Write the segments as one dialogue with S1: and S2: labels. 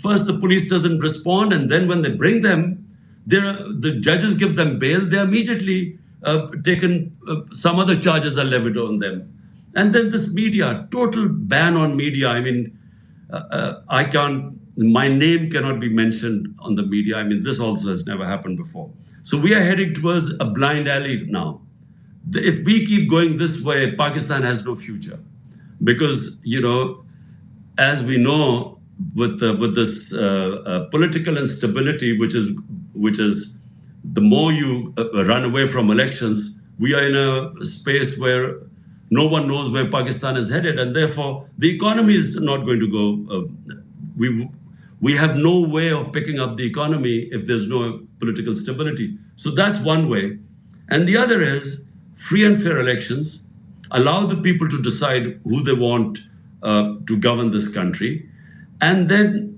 S1: first the police doesn't respond, and then when they bring them, the judges give them bail. They're immediately taken. Some other charges are levied on them, and then this media, total ban on media. I mean, I can't. My name cannot be mentioned on the media. I mean, this also has never happened before. So we are heading towards a blind alley now. If we keep going this way, Pakistan has no future, because as we know, with this political instability, which is the more you run away from elections, we are in a space where no one knows where Pakistan is headed, and therefore the economy is not going to go. We have no way of picking up the economy if there's no political stability. So that's one way, and the other is free and fair elections. Allow the people to decide who they want to govern this country. And then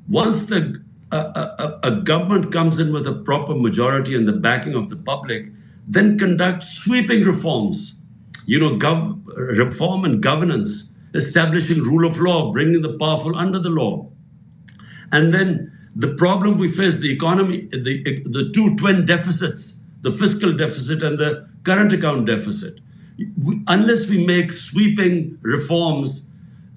S1: once a government comes in with a proper majority and the backing of the public, then conduct sweeping reforms, reform and governance, establishing rule of law, bringing the powerful under the law. And then the problem we face, the economy, the two twin deficits, the fiscal deficit and the current account deficit. Unless we make sweeping reforms,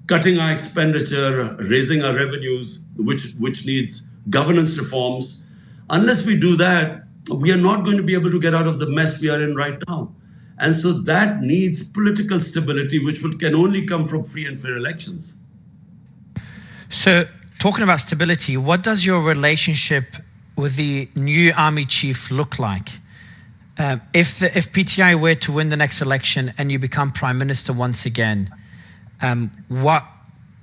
S1: cutting our expenditure, raising our revenues, which needs governance reforms, unless we do that, we are not going to be able to get out of the mess we are in right now. And so that needs political stability, which can only come from free and fair elections.
S2: So, talking about stability, what does your relationship with the new army chief look like? If PTI were to win the next election and you become prime minister once again, what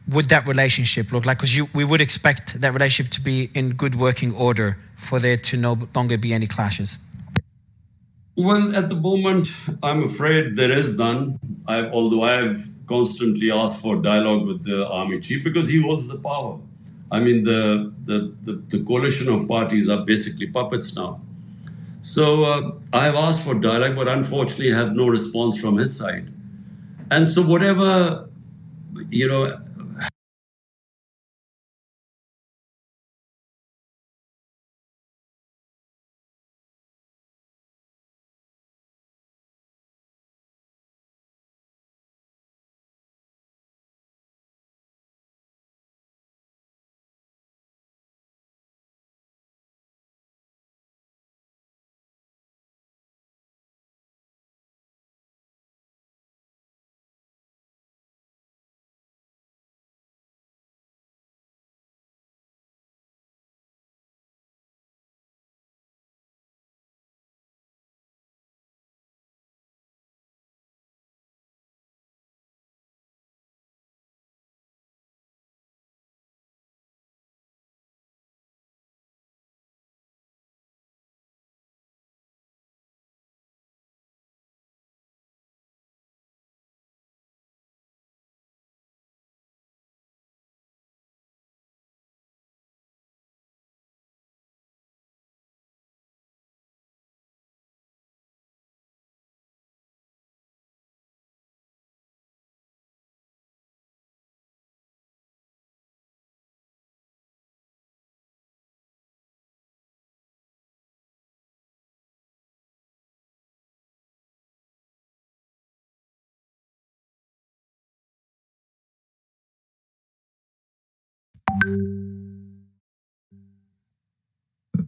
S2: would that relationship look like? Because we would expect that relationship to be in good working order for there to no longer be any clashes.
S1: Well, at the moment, I'm afraid there is none. Although I've constantly asked for dialogue with the army chief because he holds the power. I mean, the coalition of parties are basically puppets now. So I have asked for dialogue, but unfortunately have no response from his side. And so whatever,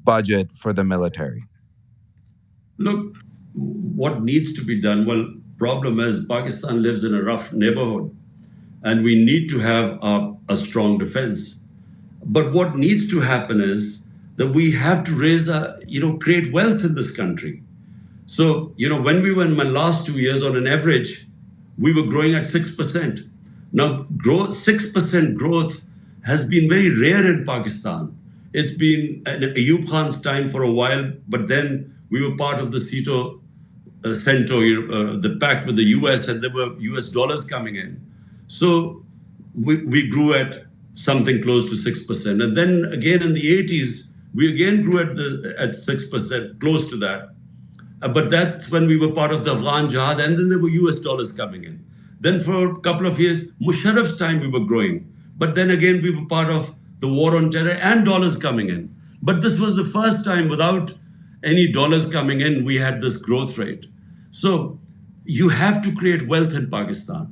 S3: budget for the military?
S1: Look, what needs to be done? Well, problem is Pakistan lives in a rough neighborhood, and we need to have a strong defense. But what needs to happen is that we have to create wealth in this country. So, when we were in my last 2 years, on an average, we were growing at 6%. Now, 6% growth has been very rare in Pakistan. It's been Ayub Khan's time for a while, but then we were part of the CENTO, the pact with the US, and there were US dollars coming in. So we grew at something close to 6%. And then again in the 80s, we again grew at 6%, close to that. But that's when we were part of the Afghan Jihad, and then there were US dollars coming in. Then for a couple of years, Musharraf's time, we were growing. But then again, we were part of the war on terror and dollars coming in. But this was the first time without any dollars coming in, we had this growth rate. So you have to create wealth in Pakistan.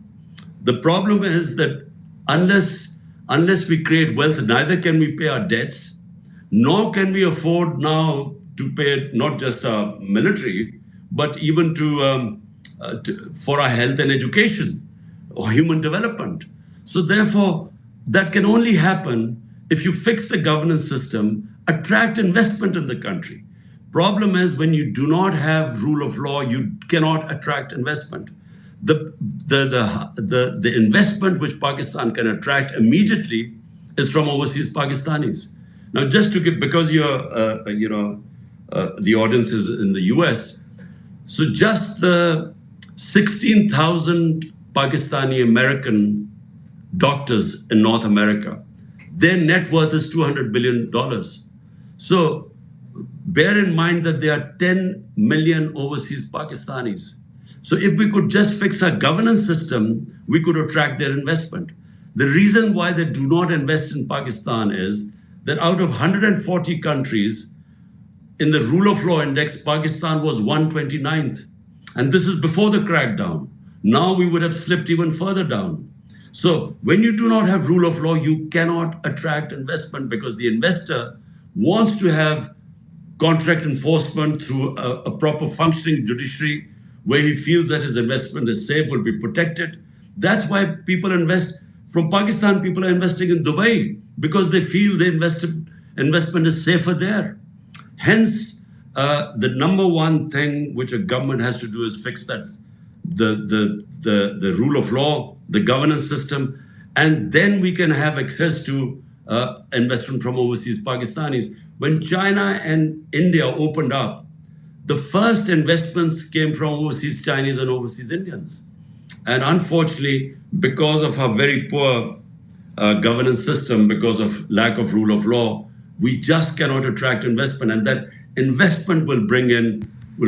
S1: The problem is that unless we create wealth, neither can we pay our debts, nor can we afford now to pay not just our military, but even for our health and education or human development. So therefore, that can only happen if you fix the governance system, attract investment in the country. Problem is, when you do not have rule of law, you cannot attract investment. The investment which Pakistan can attract immediately is from overseas Pakistanis. Now, just to give, because the audience is in the US, so just the 16,000 Pakistani American doctors in North America, their net worth is $200 billion. So bear in mind that there are 10 million overseas Pakistanis. So if we could just fix our governance system, we could attract their investment. The reason why they do not invest in Pakistan is that out of 140 countries, in the rule of law index, Pakistan was 129th. And this is before the crackdown. Now we would have slipped even further down. So when you do not have rule of law, you cannot attract investment, because the investor wants to have contract enforcement through a proper functioning judiciary where he feels that his investment is safe, will be protected. That's why people invest. From Pakistan, people are investing in Dubai because they feel the investment is safer there. Hence, the number one thing which a government has to do is fix that, the rule of law, the governance system, and then we can have access to investment from overseas Pakistanis. When China and India opened up, the first investments came from overseas Chinese and overseas Indians. And unfortunately, because of our very poor governance system, because of lack of rule of law, we just cannot attract investment. And that investment will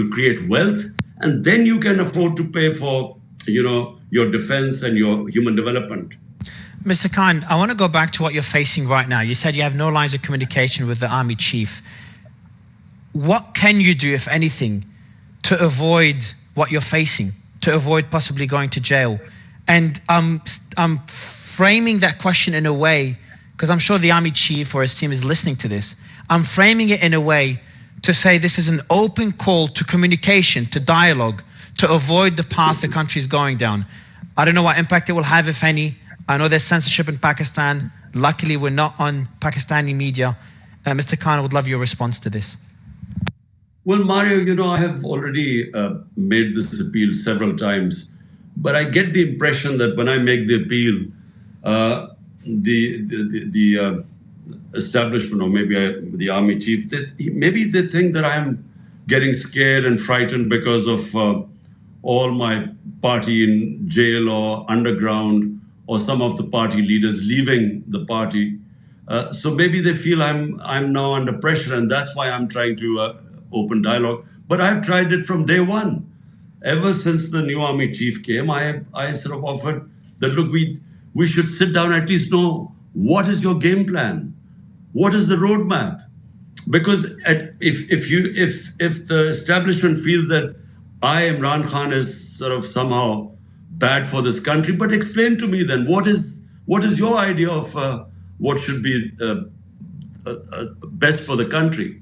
S1: create wealth, and then you can afford to pay for, your defense and your human development.
S2: Mr. Khan, I want to go back to what you're facing right now. You said you have no lines of communication with the army chief. What can you do, if anything, to avoid what you're facing, to avoid possibly going to jail? And I'm framing that question in a way, because I'm sure the army chief or his team is listening to this. I'm framing it in a way to say this is an open call to communication, to dialogue, to avoid the path the country is going down. I don't know what impact it will have, if any. I know there's censorship in Pakistan. Luckily, we're not on Pakistani media. Mr. Khan, I would love your response to this.
S1: Well, Mario, I have already made this appeal several times, but I get the impression that when I make the appeal, the establishment, or maybe the army chief, maybe they think that I'm getting scared and frightened because of all my party in jail or underground, or some of the party leaders leaving the party. So maybe they feel I'm now under pressure, and that's why I'm trying to open dialogue. But I've tried it from day one. Ever since the new army chief came, I sort of offered that, look, we should sit down, at least know what is your game plan, what is the roadmap. Because if the establishment feels that I, Imran Khan, is sort of somehow bad for this country, but explain to me then what is your idea of what should be best for the country.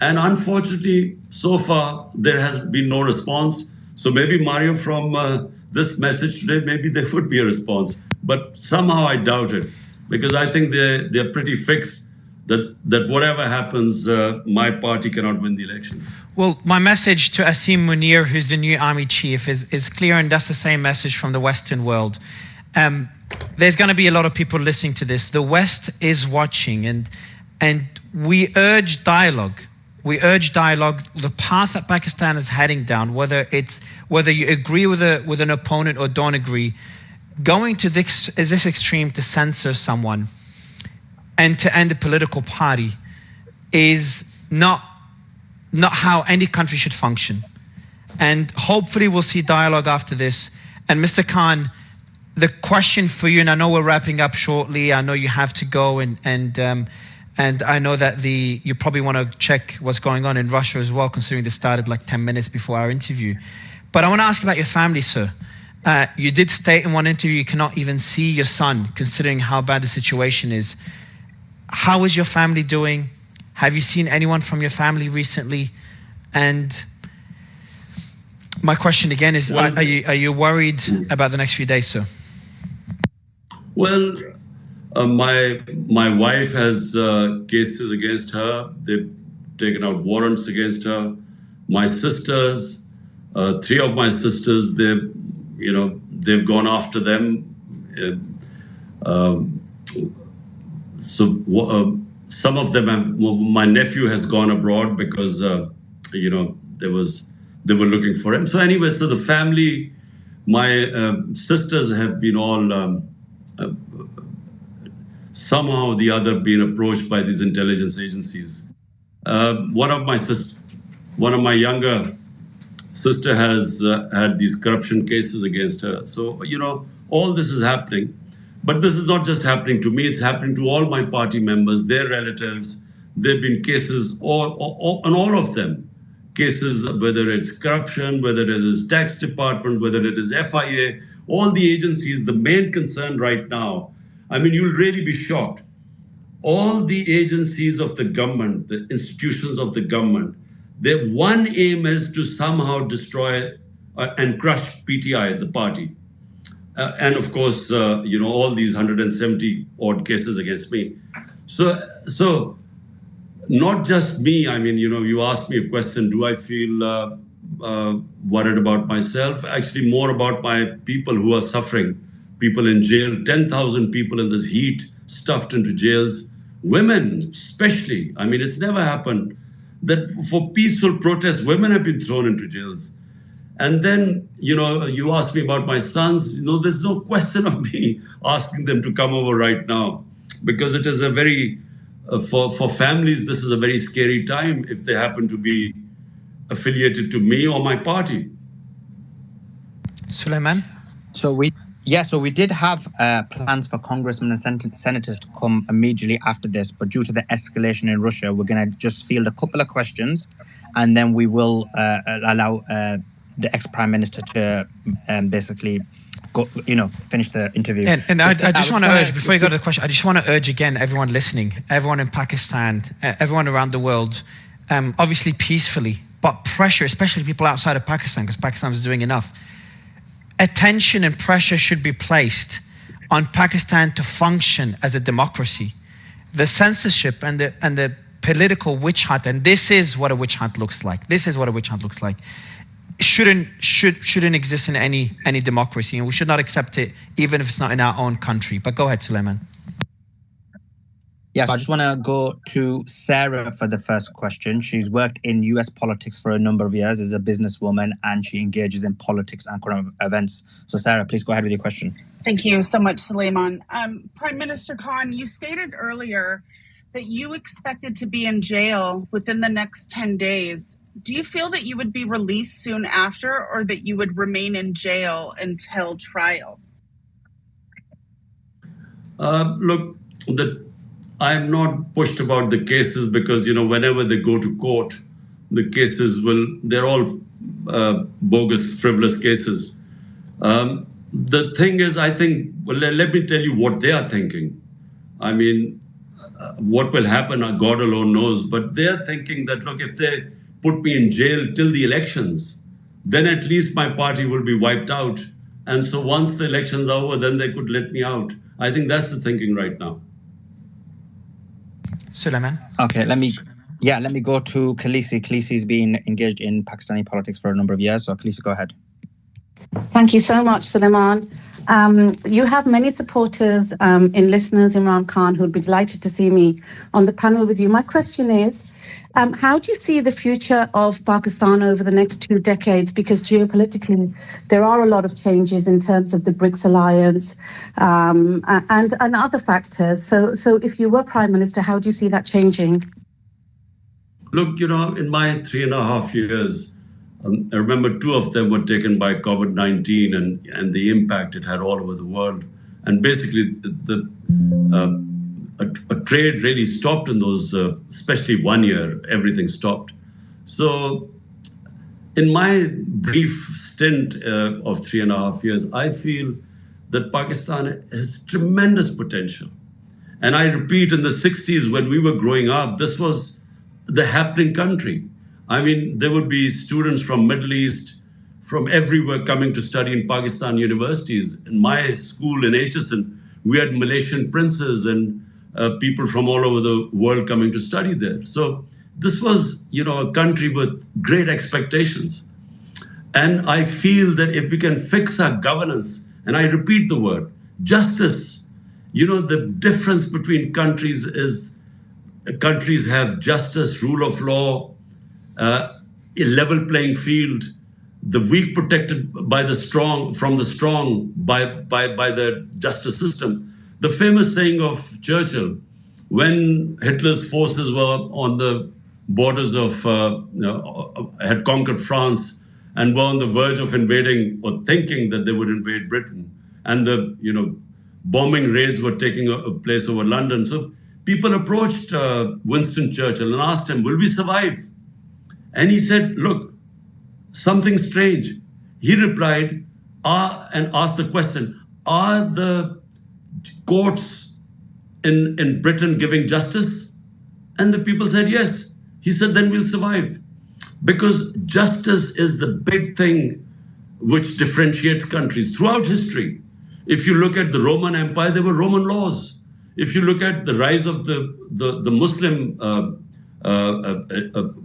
S1: And unfortunately, so far, there has been no response. So maybe, Mario, from this message today, maybe there would be a response. But somehow I doubt it, because I think they're pretty fixed that whatever happens, my party cannot win the election.
S2: Well, my message to Asim Munir, who's the new army chief, is clear, and that's the same message from the Western world. There's going to be a lot of people listening to this. The West is watching, and we urge dialogue. We urge dialogue. The path that Pakistan is heading down, whether you agree with an opponent or don't agree, going to this extreme to censor someone and to end a political party is not how any country should function. And hopefully we'll see dialogue after this. And Mr. Khan, the question for you, and I know we're wrapping up shortly. I know you have to go, and I know that you probably want to check what's going on in Russia as well, considering this started like 10 minutes before our interview. But I want to ask about your family, sir. You did state in one interview you cannot even see your son, considering how bad the situation is. How is your family doing? Have you seen anyone from your family recently? And my question again is, are you worried about the next few days, sir?
S1: Well, my wife has cases against her. They've taken out warrants against her. My sisters, 3 of my sisters, they've gone after them. Some of them, my nephew has gone abroad because they were looking for him. So anyway, so the family, my sisters have been all somehow or the other been approached by these intelligence agencies. One of my younger sister has had these corruption cases against her. So, all this is happening. But this is not just happening to me, it's happening to all my party members, their relatives. There have been cases on all of them. Cases, whether it's corruption, whether it is tax department, whether it is FIA, all the agencies, the main concern right now, I mean, you'll really be shocked. All the agencies of the government, the institutions of the government, their one aim is to somehow destroy and crush PTI, the party. And of course, all these 170 odd cases against me. So not just me. I mean, you asked me a question, do I feel worried about myself? Actually, more about my people who are suffering, people in jail, 10,000 people in this heat, stuffed into jails, women especially. I mean, it's never happened that for peaceful protests, women have been thrown into jails. And then, you asked me about my sons. There's no question of me asking them to come over right now, because it is a very, for families, this is a very scary time if they happen to be affiliated to me or my party.
S2: Suleiman?
S4: So we did have plans for congressmen and senators to come immediately after this, but due to the escalation in Russia, we're going to just field a couple of questions, and then we will allow the ex-prime minister to basically go, finish the interview.
S2: And I just want to urge, before you go to the question, I just want to urge again, everyone listening, everyone in Pakistan, everyone around the world, obviously peacefully, but pressure, especially people outside of Pakistan, because Pakistan is doing enough. Attention and pressure should be placed on Pakistan to function as a democracy. The censorship and the political witch hunt, and this is what a witch hunt looks like. Shouldn't exist in any democracy, and we should not accept it, even if it's not in our own country. But go ahead, Suleiman.
S4: Yeah, so I just want to go to Sarah for the first question. She's worked in US politics for a number of years as a businesswoman, and she engages in politics and current events. So Sarah, please go ahead with your question.
S5: Thank you so much, Suleiman. Prime Minister Khan, you stated earlier that you expected to be in jail within the next 10 days. Do you feel that you would be released soon after, or that you would remain in jail until trial?
S1: Look, I'm not pushed about the cases because, whenever they go to court, the cases they're all bogus, frivolous cases. The thing is, I think, let me tell you what they are thinking. I mean, what will happen, God alone knows, but they're thinking that, look, if they put me in jail till the elections, then at least my party will be wiped out. And so once the elections are over, then they could let me out. I think that's the thinking right now.
S2: Suleiman?
S4: Okay, let me go to Khaleesi. Khaleesi's been engaged in Pakistani politics for a number of years. So Khaleesi, go ahead.
S6: Thank you so much, Suleiman. You have many supporters in listeners, Imran Khan, who'd be delighted to see me on the panel with you. My question is, how do you see the future of Pakistan over the next 2 decades? Because geopolitically, there are a lot of changes in terms of the BRICS alliance and other factors. So if you were Prime Minister, how do you see that changing?
S1: Look, in my 3.5 years, I remember 2 of them were taken by COVID-19 and the impact it had all over the world. And basically, a trade really stopped in those, especially 1 year, everything stopped. So in my brief stint of 3.5 years, I feel that Pakistan has tremendous potential. And I repeat, in the 60s, when we were growing up, this was the happening country. I mean, there would be students from Middle East, from everywhere coming to study in Pakistan universities. In my school in HSN, we had Malaysian princes and people from all over the world coming to study there. So this was, a country with great expectations. And I feel that if we can fix our governance, and I repeat the word, justice, the difference between countries is countries have justice, rule of law, a level playing field, the weak protected by the strong, from the strong by the justice system. The famous saying of Churchill, when Hitler's forces were on the borders of, had conquered France and were on the verge of invading or thinking that they would invade Britain, and the, bombing raids were taking place over London. So people approached Winston Churchill and asked him, will we survive? And he said, look, something strange. He replied and asked the question, are the courts in Britain giving justice? And the people said yes. He said, then we'll survive. Because justice is the big thing which differentiates countries throughout history. If you look at the Roman Empire, there were Roman laws. If you look at the rise of the Muslim,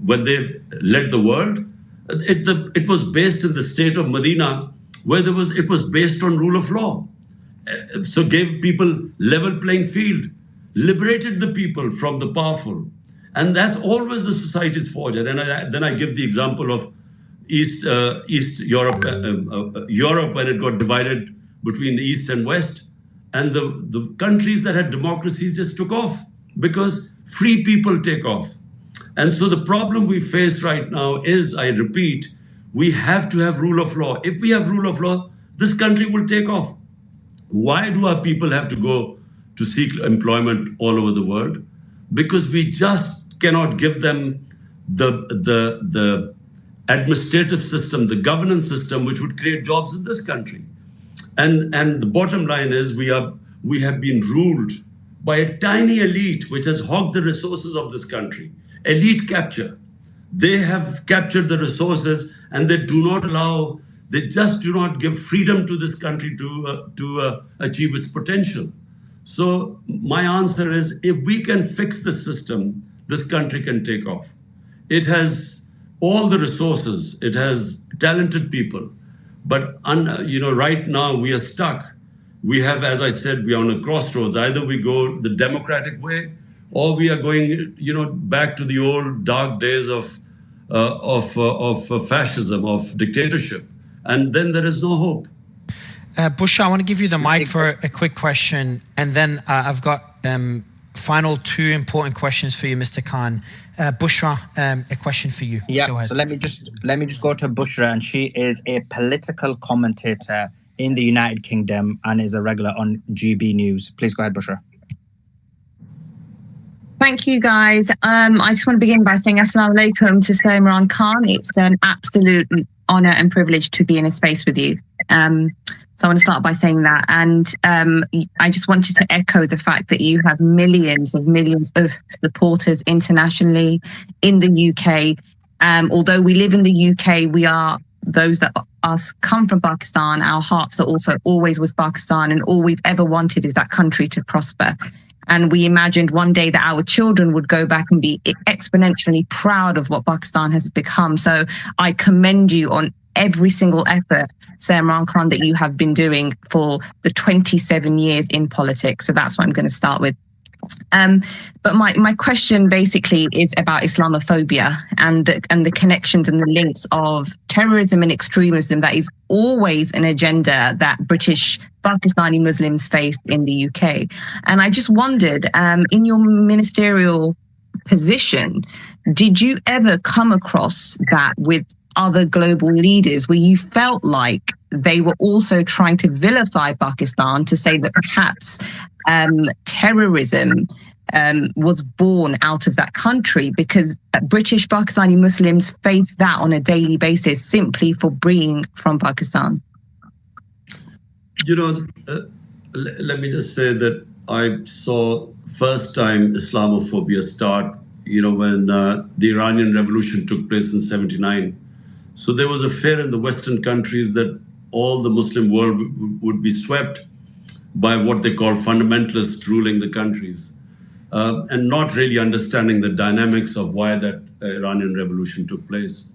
S1: when they led the world, it was based in the state of Medina, where it was based on rule of law. So gave people level playing field, liberated the people from the powerful. And that's always the society's fortune. And then I give the example of East Europe, Europe when it got divided between the East and West. And the countries that had democracies just took off because free people take off. And so the problem we face right now is, I repeat, we have to have rule of law. If we have rule of law, this country will take off. Why do our people have to go to seek employment all over the world? Because we just cannot give them the administrative system, the governance system, which would create jobs in this country. And the bottom line is we have been ruled by a tiny elite which has hogged the resources of this country. Elite capture. They have captured the resources and they just do not give freedom to this country to achieve its potential. So my answer is, if we can fix the system, this country can take off. It has all the resources. It has talented people. But right now we are stuck. We have, as I said, we are on a crossroads. Either we go the democratic way, or we are going, back to the old dark days of fascism, of dictatorship, and then there is no hope.
S2: Bushra, I want to give you the mic for a quick question, and then I've got final 2 important questions for you, Mr. Khan. Bushra, a question for you.
S4: Yeah. So let me just go to Bushra, and she is a political commentator in the United Kingdom and is a regular on GB News. Please go ahead, Bushra.
S7: Thank you, guys. I just want to begin by saying Assalamu alaikum to Sir Imran Khan. It's an absolute honor and privilege to be in a space with you. So I want to start by saying that. And I just wanted to echo the fact that you have millions of supporters internationally in the UK. Although we live in the UK, we are those that come from Pakistan. Our hearts are also always with Pakistan, and all we've ever wanted is that country to prosper. And we imagined one day that our children would go back and be exponentially proud of what Pakistan has become. So I commend you on every single effort, Sir Imran Khan, that you have been doing for the 27 years in politics. So that's what I'm going to start with. But my question basically is about Islamophobia and the connections and the links of terrorism and extremism that is always an agenda that British Pakistani Muslims face in the UK. And I just wondered, in your ministerial position, did you ever come across that with other global leaders where you felt like they were also trying to vilify Pakistan to say that perhaps terrorism was born out of that country, because British Pakistani Muslims face that on a daily basis simply for being from Pakistan?
S1: Let me just say that I saw first time Islamophobia start, when the Iranian Revolution took place in '79. So there was a fear in the Western countries that all the Muslim world would be swept by what they call fundamentalists ruling the countries, and not really understanding the dynamics of why that Iranian Revolution took place.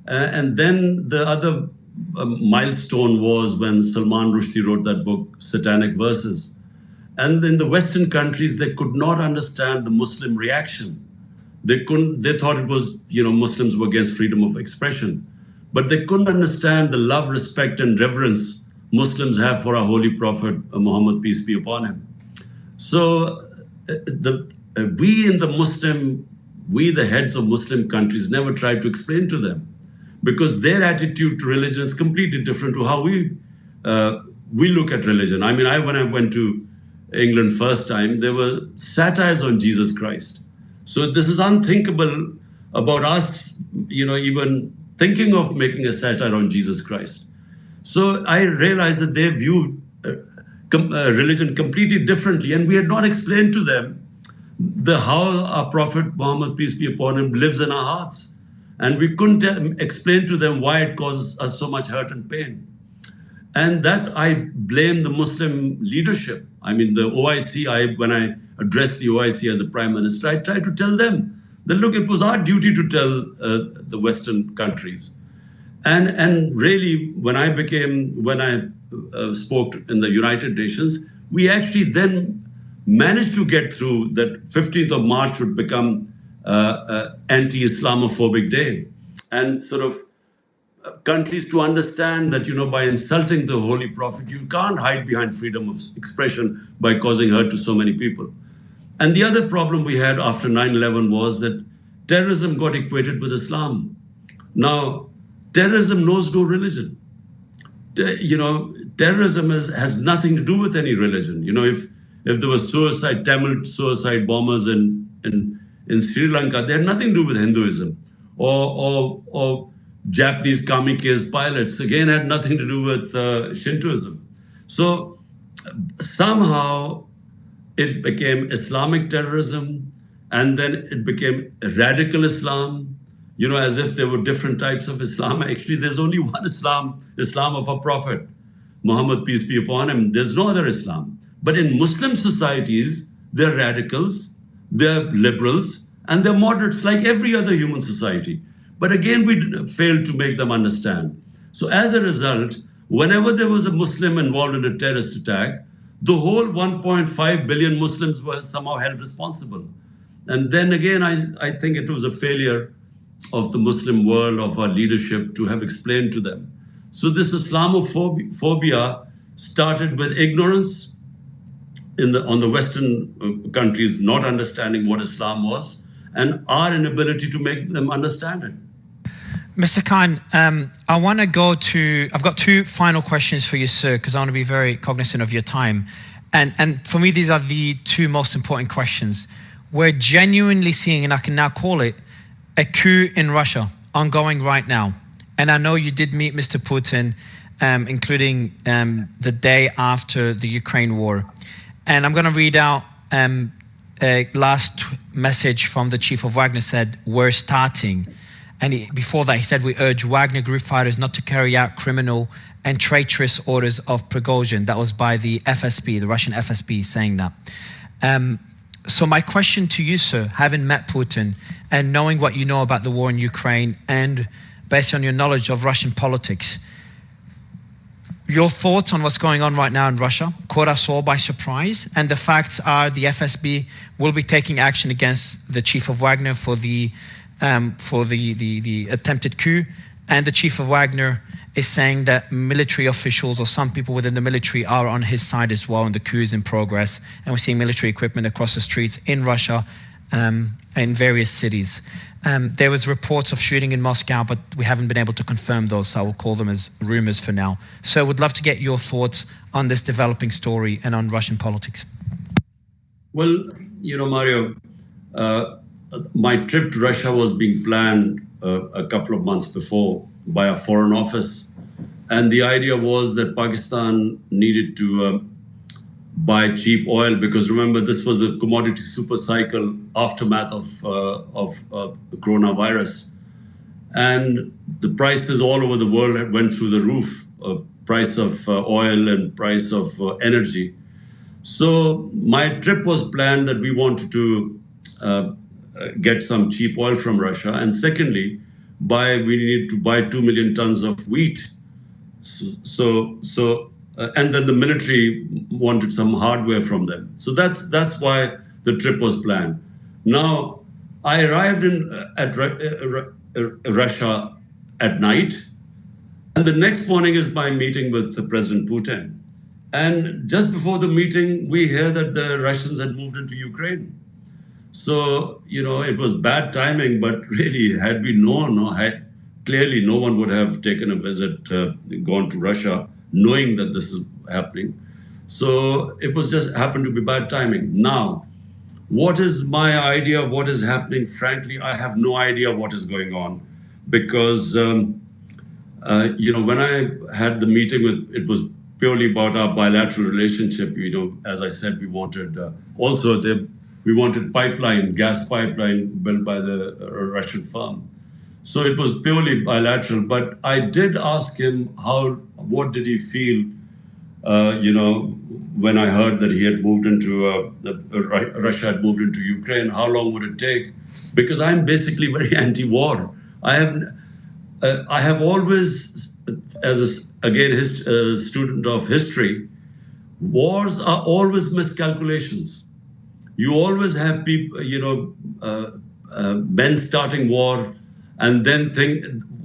S1: And then the other milestone was when Salman Rushdie wrote that book, Satanic Verses. And in the Western countries, they could not understand the Muslim reaction. They thought it was, Muslims were against freedom of expression. But they couldn't understand the love, respect, and reverence Muslims have for our holy prophet, Muhammad, peace be upon him. So we, the heads of Muslim countries, never tried to explain to them, because their attitude to religion is completely different to how we look at religion. I mean, when I went to England first time, there were satires on Jesus Christ. So this is unthinkable about us, even thinking of making a satire on Jesus Christ. So I realized that they viewed religion completely differently, and we had not explained to them how our Prophet Muhammad, peace be upon him, lives in our hearts. And we couldn't explain to them why it causes us so much hurt and pain. And that I blame the Muslim leadership. I mean, the OIC, when I addressed the OIC as a prime minister, I tried to tell them that, look, it was our duty to tell the Western countries. And really, when I spoke in the United Nations, we actually then managed to get through that 15th of March would become anti-Islamophobic day, and sort of countries to understand that, by insulting the Holy Prophet, you can't hide behind freedom of expression by causing hurt to so many people. And the other problem we had after 9/11 was that terrorism got equated with Islam. Now, terrorism knows no religion. Terrorism has nothing to do with any religion. If there was Tamil suicide bombers in Sri Lanka, they had nothing to do with Hinduism, or Japanese kamikaze pilots, again, had nothing to do with Shintoism. So somehow it became Islamic terrorism, and then it became radical Islam, as if there were different types of Islam. Actually, there's only one Islam of our Prophet, Muhammad, peace be upon him. There's no other Islam. But in Muslim societies, they're radicals, they're liberals, and they're moderates like every other human society. But again, we failed to make them understand. So as a result, whenever there was a Muslim involved in a terrorist attack, the whole 1.5 billion Muslims were somehow held responsible. And then again, I think it was a failure of the Muslim world, of our leadership, to have explained to them. So this Islamophobia started with ignorance on the Western countries not understanding what Islam was, and our inability to make them understand it.
S2: Mr. Khan, I want to I've got two final questions for you, sir, because I want to be very cognizant of your time. And for me, these are the two most important questions. We're genuinely seeing, and I can now call it, a coup in Russia ongoing right now. And I know you did meet Mr. Putin, including the day after the Ukraine war. And I'm going to read out a last message from the chief of Wagner. Said, we're starting. And before that, he said, we urge Wagner group fighters not to carry out criminal and traitorous orders of Prigozhin. That was by the FSB, the Russian FSB, saying that. So my question to you, sir, having met Putin and knowing what you know about the war in Ukraine, and based on your knowledge of Russian politics, your thoughts on what's going on right now in Russia caught us all by surprise. And the facts are the FSB will be taking action against the chief of Wagner for the attempted coup. And the chief of Wagner is saying that military officials or some people within the military are on his side as well, and the coup is in progress. And we're seeing military equipment across the streets in Russia in various cities. There was reports of shooting in Moscow, but we haven't been able to confirm those, so I will call them as rumors for now. So I would love to get your thoughts on this developing story and on Russian politics.
S1: Well, Mario, my trip to Russia was being planned a couple of months before by a foreign office. And the idea was that Pakistan needed to buy cheap oil, because remember, this was the commodity super cycle aftermath of the coronavirus. And the prices all over the world went through the roof, price of oil and price of energy. So my trip was planned that we wanted to get some cheap oil from Russia. And secondly, we needed to buy 2 million tons of wheat. And then the military wanted some hardware from them. So that's why the trip was planned. Now, I arrived at Russia at night, and the next morning is my meeting with President Putin. And just before the meeting, we hear that the Russians had moved into Ukraine. So, it was bad timing, but really, had we known, clearly no one would have taken a visit, gone to Russia, knowing that this is happening. So it was just happened to be bad timing. Now, what is my idea of what is happening? Frankly, I have no idea what is going on, because, when I had the meeting it was purely about our bilateral relationship. As I said, we wanted we wanted gas pipeline built by the Russian firm. So it was purely bilateral, but I did ask him what did he feel, when I heard that he had moved into, Russia had moved into Ukraine, how long would it take? Because I'm basically very anti-war. I have always, as a student of history, wars are always miscalculations. You always have people, men starting war, and then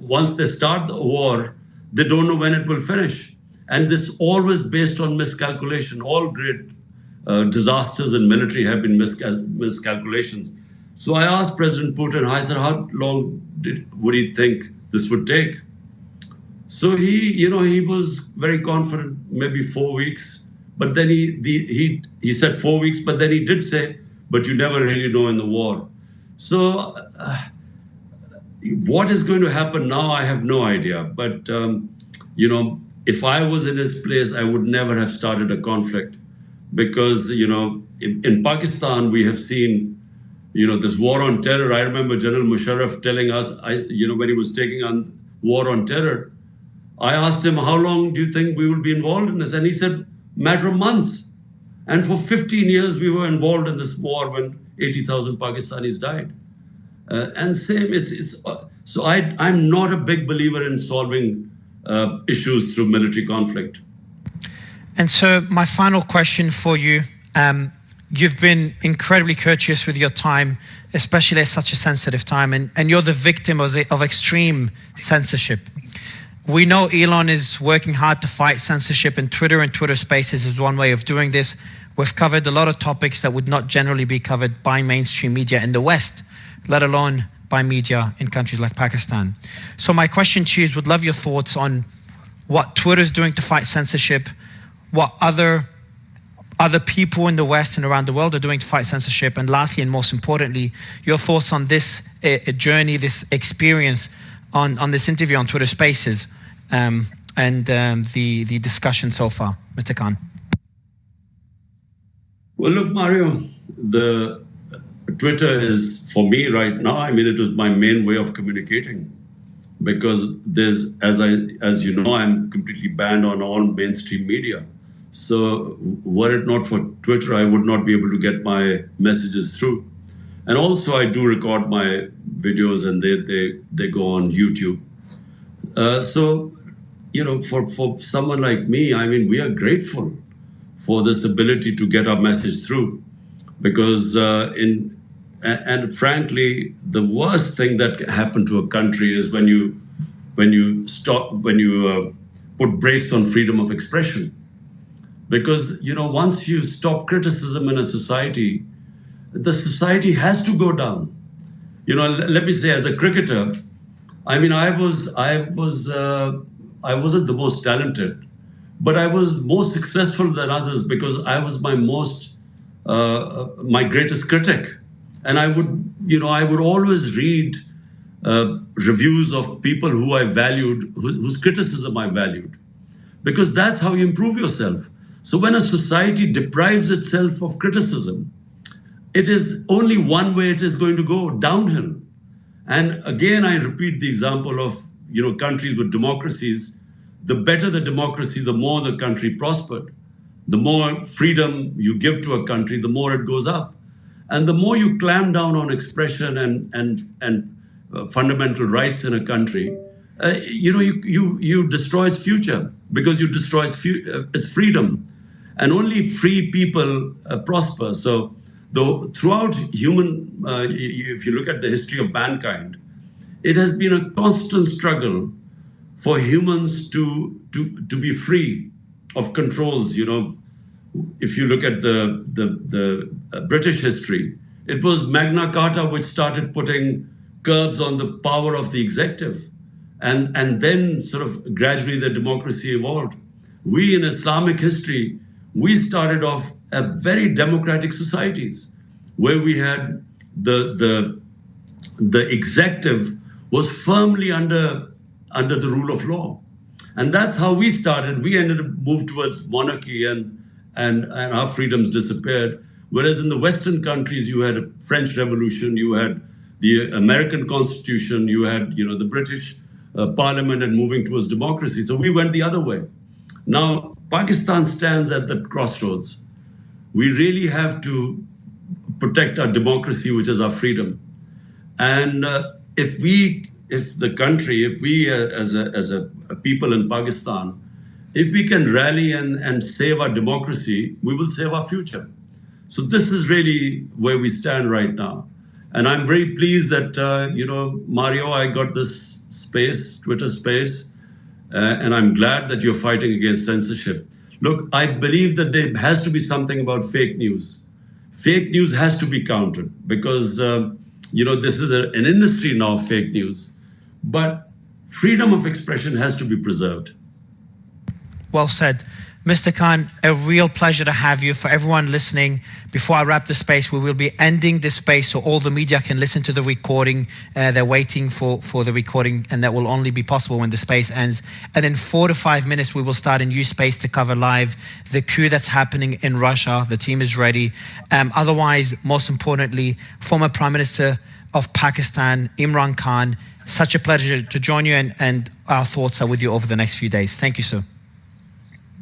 S1: once they start the war, they don't know when it will finish. And this is always based on miscalculation. All great disasters in military have been miscalculations. So I asked President Putin, I said, how long would he think this would take? So he was very confident, maybe 4 weeks. But then he said 4 weeks, but then he did say, but you never really know in the war. So what is going to happen now, I have no idea. But, if I was in his place, I would never have started a conflict. Because, in Pakistan, we have seen, this war on terror. I remember General Musharraf telling us, when he was taking on war on terror, I asked him, how long do you think we will be involved in this? And he said, matter of months. And for 15 years, we were involved in this war when 80,000 Pakistanis died. And same, so I'm not a big believer in solving issues through military conflict.
S2: And so my final question for you, you've been incredibly courteous with your time, especially at such a sensitive time, and you're the victim of extreme censorship. We know Elon is working hard to fight censorship, and Twitter Spaces is one way of doing this. We've covered a lot of topics that would not generally be covered by mainstream media in the West, let alone by media in countries like Pakistan. So my question to you is, would love your thoughts on what Twitter is doing to fight censorship, what other people in the West and around the world are doing to fight censorship, and lastly, and most importantly, your thoughts on this journey, this experience on this interview on Twitter Spaces, and the discussion so far, Mr. Khan.
S1: Well, look, Mario, the Twitter is, for me right now, it was my main way of communicating, because as you know, I'm completely banned on all mainstream media. So were it not for Twitter, I would not be able to get my messages through. And also I do record my videos, and they go on YouTube. So, for someone like me, we are grateful for this ability to get our message through, because and frankly, the worst thing that can happen to a country is when you put brakes on freedom of expression. Because once you stop criticism in a society, the society has to go down. You know, let me say, as a cricketer, I mean, I wasn't the most talented, but I was more successful than others because I was my greatest critic. And I would always read reviews of people who I valued, whose criticism I valued, because that's how you improve yourself. So when a society deprives itself of criticism, it is only one way it is going to go, downhill. And again, I repeat the example of countries with democracies. The better the democracy, the more the country prospered. The more freedom you give to a country, the more it goes up. And the more you clamp down on expression and fundamental rights in a country, you destroy its future because you destroy its freedom. And only free people prosper. So, though throughout if you look at the history of mankind, it has been a constant struggle for humans to be free of controls. If you look at the British history, it was Magna Carta which started putting curbs on the power of the executive, and then sort of gradually the democracy evolved. We in Islamic history, we started off at very democratic societies where we had the executive was firmly under the rule of law. And that's how we started. We ended up moved towards monarchy, and our freedoms disappeared. Whereas in the Western countries, you had a French Revolution, you had the American Constitution, you had the British Parliament, and moving towards democracy. So we went the other way. Now Pakistan stands at the crossroads. We really have to protect our democracy, which is our freedom. And if we as a people in Pakistan, if we can rally and save our democracy, we will save our future. So this is really where we stand right now. And I'm very pleased that, Mario, I got this space, Twitter space, and I'm glad that you're fighting against censorship. Look, I believe that there has to be something about fake news. Fake news has to be countered because, this is an industry now, fake news. But freedom of expression has to be preserved.
S2: Well said. Mr. Khan, a real pleasure to have you. For everyone listening, before I wrap the space, we will be ending this space so all the media can listen to the recording. They're waiting for the recording, and that will only be possible when the space ends. And in 4 to 5 minutes, we will start a new space to cover live the coup that's happening in Russia. The team is ready. Otherwise, most importantly, former Prime Minister of Pakistan, Imran Khan, such a pleasure to join you, and our thoughts are with you over the next few days. Thank you, sir.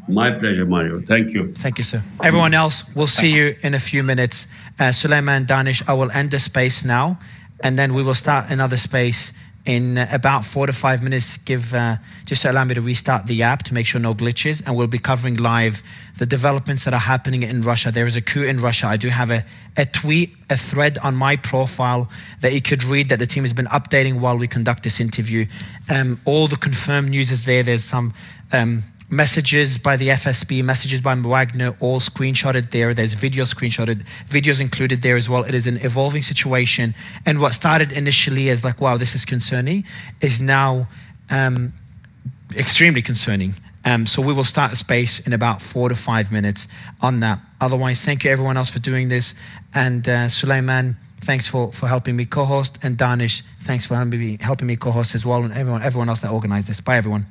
S1: My pleasure, Mario. Thank you.
S2: Thank you, sir. Everyone else, we'll see you in a few minutes. Sulaiman, Danish, I will end the space now, and then we will start another space in about 4 to 5 minutes. Just to allow me to restart the app to make sure no glitches, and we'll be covering live the developments that are happening in Russia. There is a coup in Russia. I do have a tweet, a thread on my profile that you could read that the team has been updating while we conduct this interview. All the confirmed news is there. There's some messages by the FSB, messages by Wagner, all screenshotted there. There's videos included there as well. It is an evolving situation. And what started initially as like, wow, this is concerning, is now extremely concerning. So we will start a space in about 4 to 5 minutes on that. Otherwise, thank you everyone else for doing this. And Sulaiman, thanks for helping me co-host. And Danish, thanks for helping me co-host as well. And everyone else that organized this. Bye, everyone.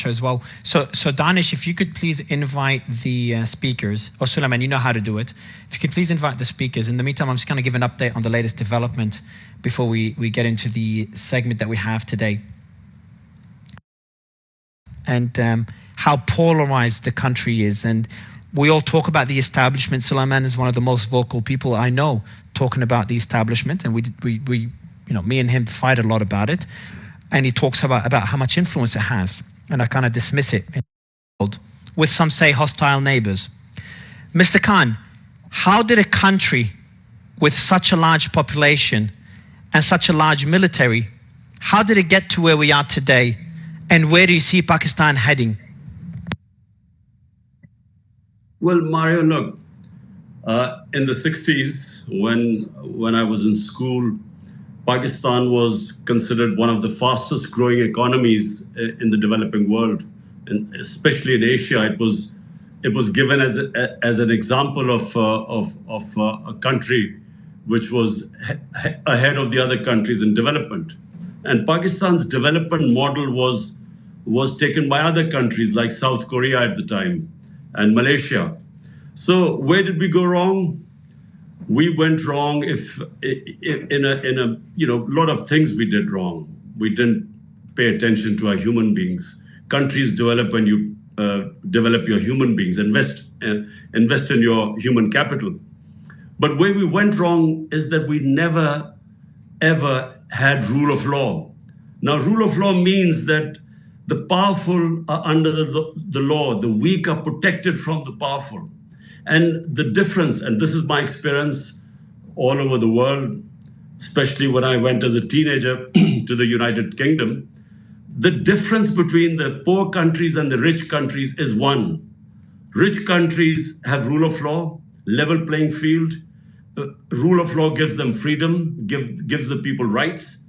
S2: as well. So Danish, if you could please invite the speakers, or Suleiman, you know how to do it. If you could please invite the speakers. In the meantime, I'm just going to give an update on the latest development before we get into the segment that we have today. And how polarized the country is. And we all talk about the establishment. Suleiman is one of the most vocal people I know talking about the establishment. And we you know, me and him fight a lot about it. And he talks about how much influence it has. And I kind of dismiss it with some say hostile neighbors. Mr. Khan, how did a country with such a large population and such a large military, how did it get to where we are today? And where do you see Pakistan heading?
S1: Well, Mario, look, in the 60s, when I was in school, Pakistan was considered one of the fastest growing economies in the developing world, and especially in Asia. It was given as an example of a country which was ahead of the other countries in development. And Pakistan's development model was taken by other countries like South Korea at the time and Malaysia. So where did we go wrong? We went wrong in a lot of things we did wrong. We didn't pay attention to our human beings. Countries develop when you develop your human beings, invest in your human capital. But where we went wrong is that we never, ever had rule of law. Now, rule of law means that the powerful are under the law, the weak are protected from the powerful. And the difference, and this is my experience all over the world, especially when I went as a teenager to the United Kingdom, the difference between the poor countries and the rich countries is one. Rich countries have rule of law, level playing field. Rule of law gives them freedom, gives the people rights.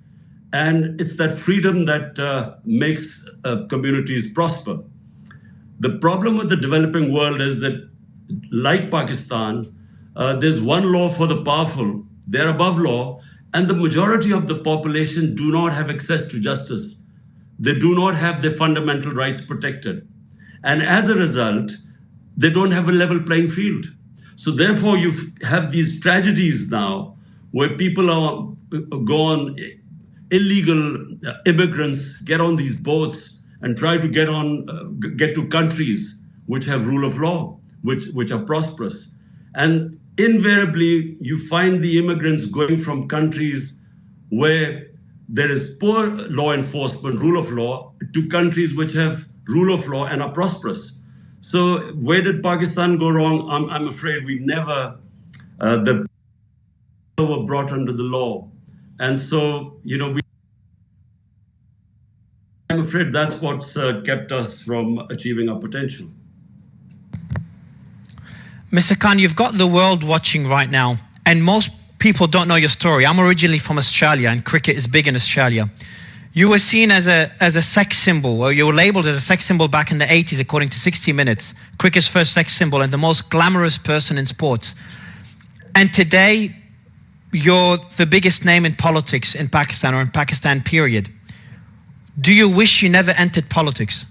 S1: And it's that freedom that makes communities prosper. The problem with the developing world is that, like Pakistan, there's one law for the powerful, they're above law, and the majority of the population do not have access to justice. They do not have their fundamental rights protected. And as a result, they don't have a level playing field. So therefore, you have these tragedies now where people go on, illegal immigrants get on these boats and try to get to countries which have rule of law, which are prosperous. And invariably, you find the immigrants going from countries where there is poor law enforcement, rule of law, to countries which have rule of law and are prosperous. So where did Pakistan go wrong? I'm afraid we never, the were brought under the law. And so, I'm afraid that's what's kept us from achieving our potential.
S2: Mr. Khan, you've got the world watching right now, and most people don't know your story. I'm originally from Australia, and cricket is big in Australia. You were seen as a sex symbol, or you were labeled as a sex symbol back in the 80s, according to 60 Minutes, cricket's first sex symbol and the most glamorous person in sports. And today, you're the biggest name in politics in Pakistan, or in Pakistan, period. Do you wish you never entered politics?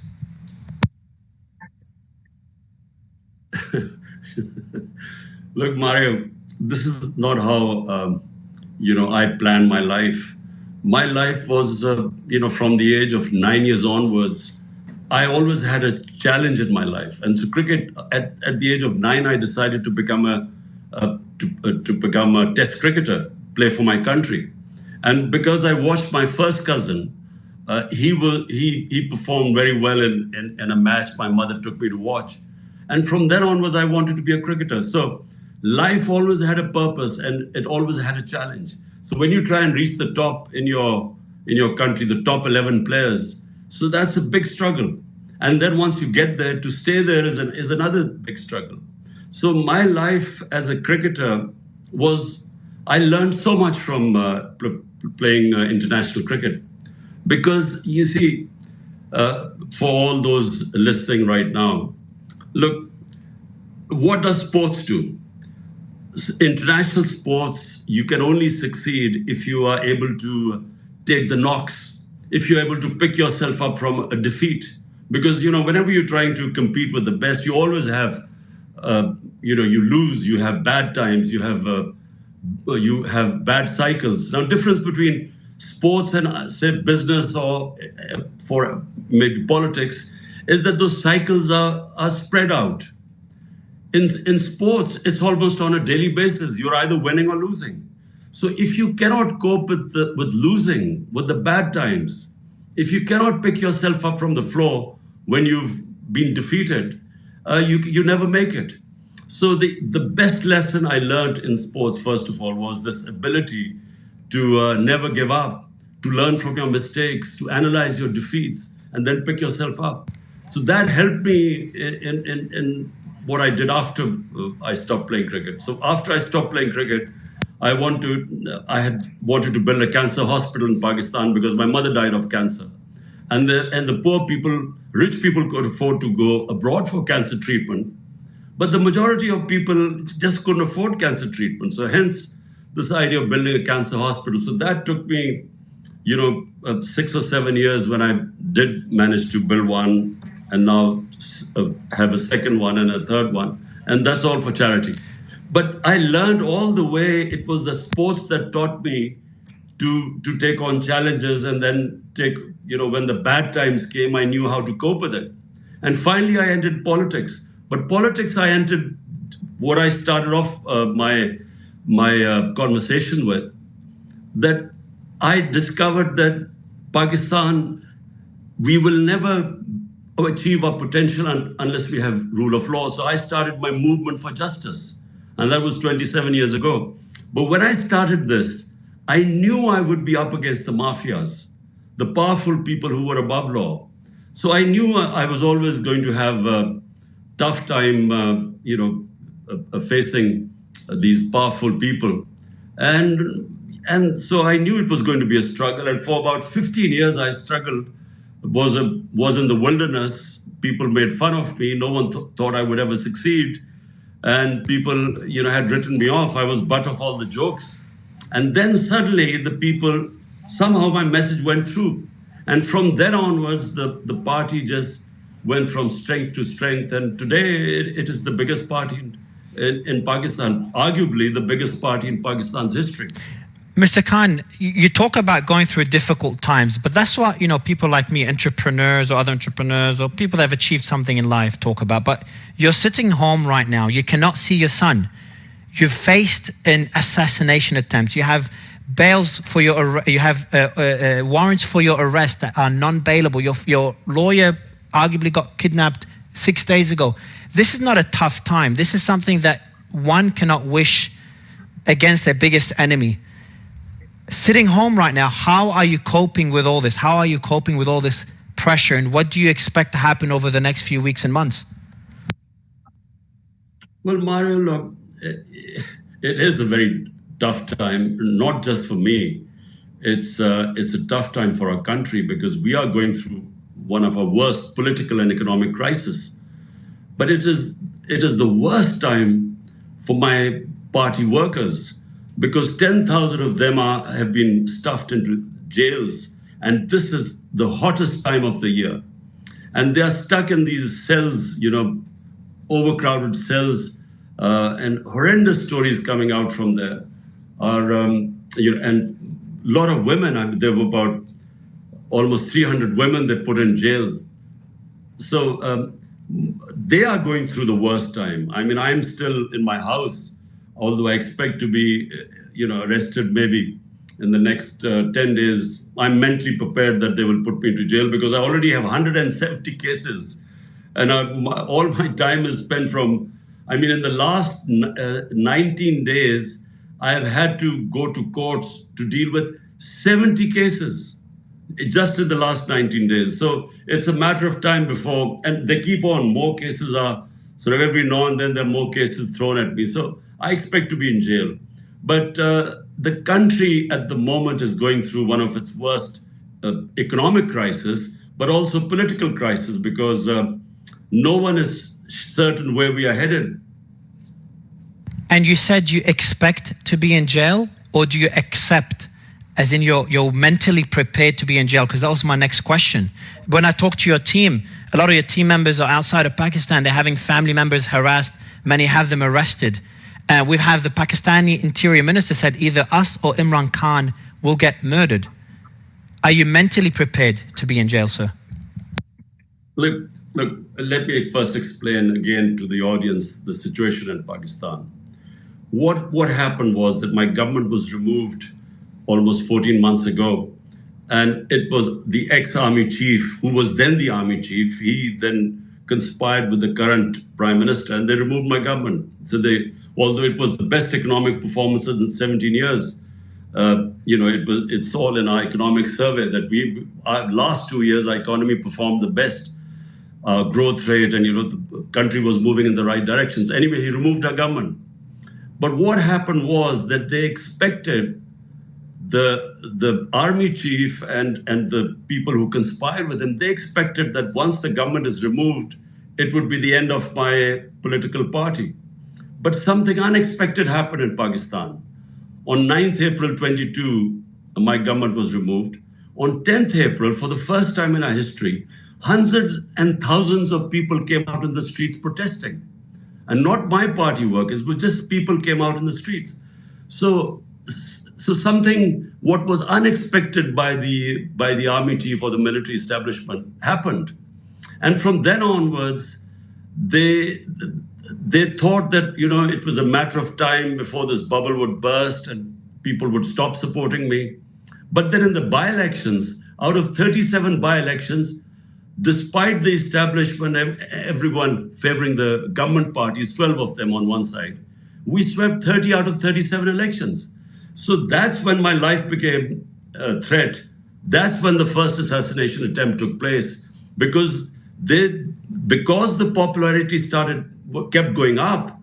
S1: Look, Mario, this is not how, I planned my life. My life was, from the age of 9 years onwards, I always had a challenge in my life. And so cricket, at the age of 9, I decided to become a test cricketer, play for my country. And because I watched my first cousin, he performed very well in a match my mother took me to watch. And from then onwards, I wanted to be a cricketer. So life always had a purpose, and it always had a challenge. So when you try and reach the top in your country, the top 11 players, so that's a big struggle. And then once you get there, to stay there is another big struggle. So my life as a cricketer I learned so much from playing international cricket. Because you see, for all those listening right now, look, what does sports do? International sports, you can only succeed if you are able to take the knocks, if you're able to pick yourself up from a defeat. Because, whenever you're trying to compete with the best, you always have, you lose, you have bad times, you have bad cycles. Now, difference between sports and, say, business or for maybe politics is that those cycles are spread out. In sports, it's almost on a daily basis. You're either winning or losing. So if you cannot cope with losing, with the bad times, if you cannot pick yourself up from the floor when you've been defeated, you never make it. So the best lesson I learned in sports, first of all, was this ability to never give up, to learn from your mistakes, to analyze your defeats, and then pick yourself up. So that helped me in what I did after I stopped playing cricket. So after I stopped playing cricket, I had wanted to build a cancer hospital in Pakistan because my mother died of cancer. And the poor people, rich people could afford to go abroad for cancer treatment. But the majority of people just couldn't afford cancer treatment. So hence this idea of building a cancer hospital. So that took me, 6 or 7 years when I did manage to build one, and now have a second one and a third one. And that's all for charity. But I learned all the way, it was the sports that taught me to take on challenges, and then when the bad times came, I knew how to cope with it. And finally, I entered politics. But politics, I entered what I started off my conversation with, that I discovered that Pakistan, we will never achieve our potential unless we have rule of law. So I started my movement for justice, and that was 27 years ago. But when I started this, I knew I would be up against the mafias, the powerful people who were above law. So I knew I was always going to have a tough time, facing these powerful people. And so I knew it was going to be a struggle. And for about 15 years, I struggled, was in the wilderness. People made fun of me. No one thought I would ever succeed. And people, had written me off. I was butt of all the jokes. And then suddenly somehow my message went through. And from then onwards, the party just went from strength to strength. And today it is the biggest party in Pakistan, arguably the biggest party in Pakistan's history.
S2: Mr. Khan, you talk about going through difficult times, but that's what, people like me, entrepreneurs or other entrepreneurs or people that have achieved something in life talk about. But you're sitting home right now. You cannot see your son. You've faced an assassination attempt. You have bails for you have warrants for your arrest that are non-bailable. Your lawyer arguably got kidnapped 6 days ago. This is not a tough time. This is something that one cannot wish against their biggest enemy. Sitting home right now, how are you coping with all this? How are you coping with all this pressure? And what do you expect to happen over the next few weeks and months?
S1: Well, Mario, look, it is a very tough time, not just for me. It's a tough time for our country because we are going through one of our worst political and economic crises. But it is the worst time for my party workers, because 10,000 of them have been stuffed into jails, and this is the hottest time of the year. And they are stuck in these cells, overcrowded cells, and horrendous stories coming out from there are, and a lot of women. There were about almost 300 women they put in jails. So they are going through the worst time. I mean, I'm still in my house, although I expect to be, arrested maybe in the next 10 days. I'm mentally prepared that they will put me into jail because I already have 170 cases. And all my time is spent in the last 19 days, I have had to go to courts to deal with 70 cases just in the last 19 days. So it's a matter of time before, and they keep on, more cases are, sort of every now and then there are more cases thrown at me. So I expect to be in jail. But the country at the moment is going through one of its worst economic crisis, but also political crisis, because no one is certain where we are headed.
S2: And you said you expect to be in jail, or do you accept as in you're mentally prepared to be in jail? Because that was my next question. When I talk to your team, a lot of your team members are outside of Pakistan. They're having family members harassed. Many have them arrested. We've had the Pakistani interior minister said either us or Imran Khan will get murdered. Are you mentally prepared to be in jail, sir?
S1: Look, let me first explain again to the audience the situation in Pakistan. What happened was that my government was removed almost 14 months ago, and it was the ex-army chief, who was then the army chief, he then conspired with the current prime minister, and they removed my government. So although it was the best economic performances in 17 years, it's all in our economic survey that our last 2 years, our economy performed the best growth rate, and the country was moving in the right directions. Anyway, he removed our government. But what happened was that they expected the army chief and the people who conspired with him, they expected that once the government is removed, it would be the end of my political party. But something unexpected happened in Pakistan. On 9th April 22, my government was removed. On 10th April, for the first time in our history, hundreds and thousands of people came out in the streets protesting. And not my party workers, but just people came out in the streets. So something, what was unexpected by the army chief or the military establishment happened. And from then onwards, they thought that, it was a matter of time before this bubble would burst and people would stop supporting me. But then in the by-elections, out of 37 by-elections, despite the establishment, everyone favoring the government parties, 12 of them on one side, we swept 30 out of 37 elections. So that's when my life became a threat. That's when the first assassination attempt took place, because the popularity kept going up.